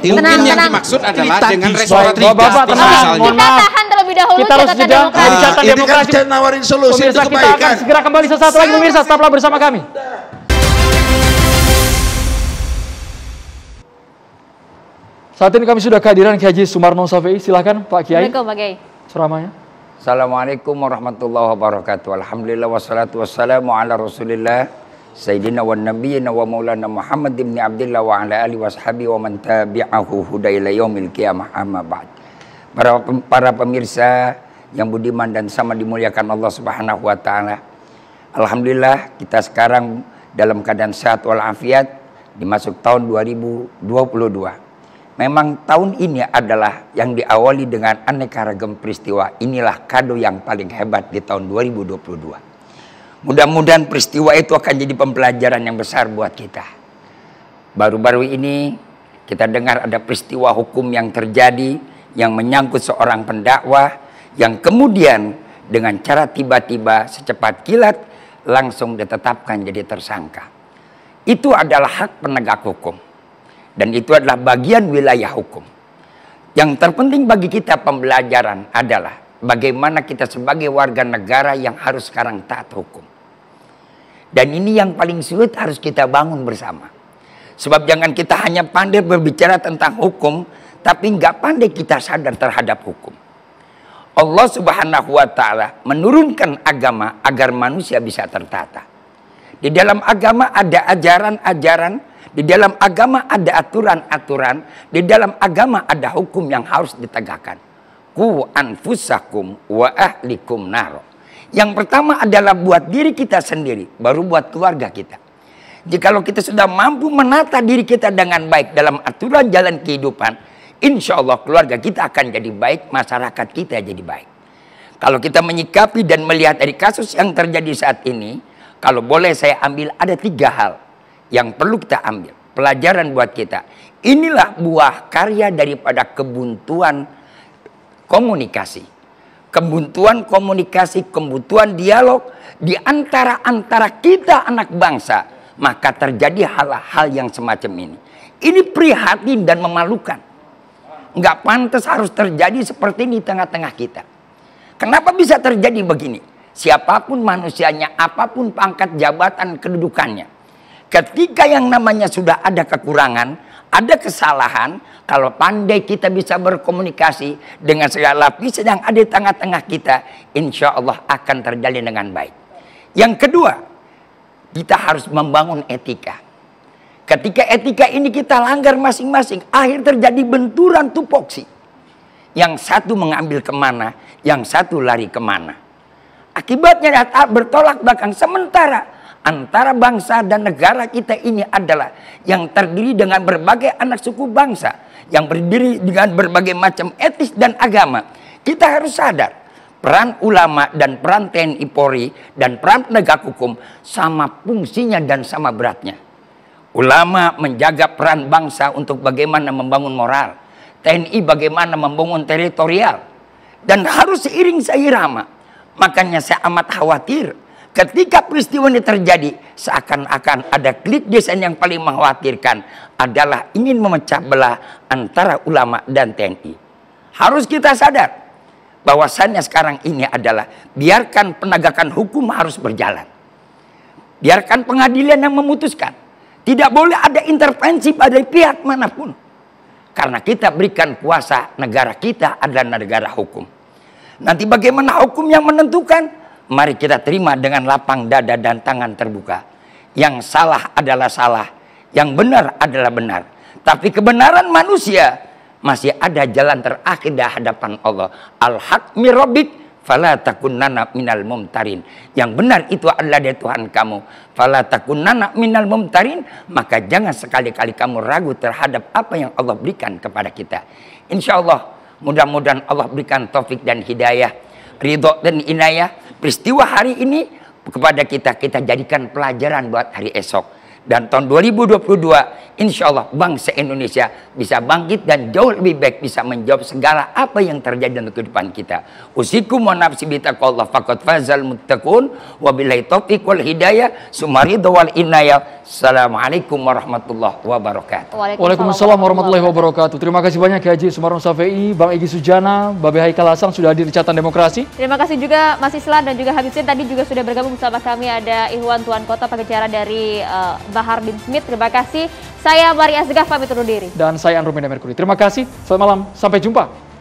Mungkin yang tenang. dimaksud adalah Cerita dengan di restoratif Bapak, Bapak, justice tenang. misalnya. Mohon Kita maaf. tahan terlebih dahulu Kita harus catatan jeda. demokrasi. Catatan Ini kan demokrasi. saya nawarin solusi untuk Pemirsa kita kebaikan. akan segera kembali sesaat lagi pemirsa, tetaplah bersama kami. Saat ini kami sudah kehadiran Kiai Haji Sumarno Safei. Silakan Pak Kiai Assalamualaikum Pak Kiai. ceramahnya. Assalamualaikum warahmatullahi wabarakatuh. Alhamdulillah wassalatu wassalamu ala rasulillah Sayyidina wa nabiyina wa maulana Muhammad ibn Abdillah wa ala alihi washabi wa man tabi'ahu huda ila yaumil qiyamah amma ba'd. Para pemirsa yang budiman dan sama dimuliakan Allah Subhanahu wa taala. Alhamdulillah kita sekarang dalam keadaan sehat walafiat dimasuk tahun 2022. Memang tahun ini adalah yang diawali dengan aneka ragam peristiwa. Inilah kado yang paling hebat di tahun 2022. Mudah-mudahan peristiwa itu akan jadi pembelajaran yang besar buat kita. Baru-baru ini kita dengar ada peristiwa hukum yang terjadi yang menyangkut seorang pendakwah yang kemudian dengan cara tiba-tiba secepat kilat langsung ditetapkan jadi tersangka. Itu adalah hak penegak hukum. Dan itu adalah bagian wilayah hukum. Yang terpenting bagi kita pembelajaran adalah bagaimana kita sebagai warga negara yang harus sekarang taat hukum. Dan ini yang paling sulit harus kita bangun bersama. Sebab jangan kita hanya pandai berbicara tentang hukum, tapi nggak pandai kita sadar terhadap hukum. Allah Subhanahu wa Ta'ala menurunkan agama agar manusia bisa tertata. Di dalam agama ada ajaran-ajaran, di dalam agama ada aturan-aturan, di dalam agama ada hukum yang harus ditegakkan. Qu anfusakum wa ahlikum nar. Yang pertama adalah buat diri kita sendiri, baru buat keluarga kita. Jikalau kita sudah mampu menata diri kita dengan baik dalam aturan jalan kehidupan, insya Allah keluarga kita akan jadi baik, masyarakat kita jadi baik. Kalau kita menyikapi dan melihat dari kasus yang terjadi saat ini, kalau boleh saya ambil ada 3 hal yang perlu kita ambil. Pelajaran buat kita. Inilah buah karya daripada kebuntuan komunikasi. Kebuntuan komunikasi, kebuntuan dialog di antara kita anak bangsa. Maka terjadi hal-hal yang semacam ini. Ini prihatin dan memalukan. Nggak pantas harus terjadi seperti ini di tengah-tengah kita. Kenapa bisa terjadi begini? Siapapun manusianya, apapun pangkat jabatan kedudukannya. Ketika yang namanya sudah ada kekurangan, ada kesalahan, kalau pandai kita bisa berkomunikasi dengan segala lapisan yang ada di tengah-tengah kita, insya Allah akan terjalin dengan baik. Yang kedua, kita harus membangun etika. Ketika etika ini kita langgar masing-masing, akhir terjadi benturan tupoksi. Yang satu mengambil kemana, yang satu lari kemana. Akibatnya bertolak belakang. Sementara antara bangsa dan negara kita ini adalah yang terdiri dengan berbagai anak suku bangsa, yang berdiri dengan berbagai macam etis dan agama. Kita harus sadar peran ulama dan peran TNI Polri dan peran penegak hukum sama fungsinya dan sama beratnya. Ulama menjaga peran bangsa untuk bagaimana membangun moral, TNI bagaimana membangun teritorial, dan harus seiring seirama. Makanya saya amat khawatir ketika peristiwa ini terjadi, seakan-akan ada klik desain yang paling mengkhawatirkan adalah ingin memecah belah antara ulama dan TNI. Harus kita sadar bahwasannya sekarang ini adalah biarkan penegakan hukum harus berjalan. Biarkan pengadilan yang memutuskan. Tidak boleh ada intervensi pada pihak manapun. Karena kita berikan kuasa, negara kita adalah negara hukum. Nanti bagaimana hukum yang menentukan? Mari kita terima dengan lapang dada dan tangan terbuka. Yang salah adalah salah, yang benar adalah benar. Tapi kebenaran manusia masih ada jalan terakhir di hadapan Allah. Al-haq min rabbik fala takunanna minal mumtarin. Yang benar itu adalah dari Tuhan kamu. Fala takunanna minal mumtarin. Maka jangan sekali-kali kamu ragu terhadap apa yang Allah berikan kepada kita. Insya Allah mudah-mudahan Allah berikan taufik dan hidayah, ridho dan inayah. Peristiwa hari ini kepada kita jadikan pelajaran buat hari esok. Dan tahun 2022 insya Allah bangsa Indonesia bisa bangkit dan jauh lebih baik bisa menjawab segala apa yang terjadi dalam kehidupan kita. Usikum wa nafsi bitaqwallah faqad fazal muttaqun wa billahi taufiq wal hidayah sumaridho wal inayah. Assalamualaikum warahmatullahi wabarakatuh. Waalaikumsalam warahmatullahi wabarakatuh. Terima kasih banyak Haji Sumarno Shafii, Bang Egy Sujana, Babe Haikal Hasan sudah hadir di Catatan Demokrasi. Terima kasih juga Mas Islan dan juga Habib Sin tadi juga sudah bergabung bersama kami. Ada Ikhwan Tuan Kota pengacara dari Bahar bin Smith. Terima kasih. Saya Maria Asgaf pamit undur diri. Dan saya Andromeda Mercury. Terima kasih. Selamat malam. Sampai jumpa.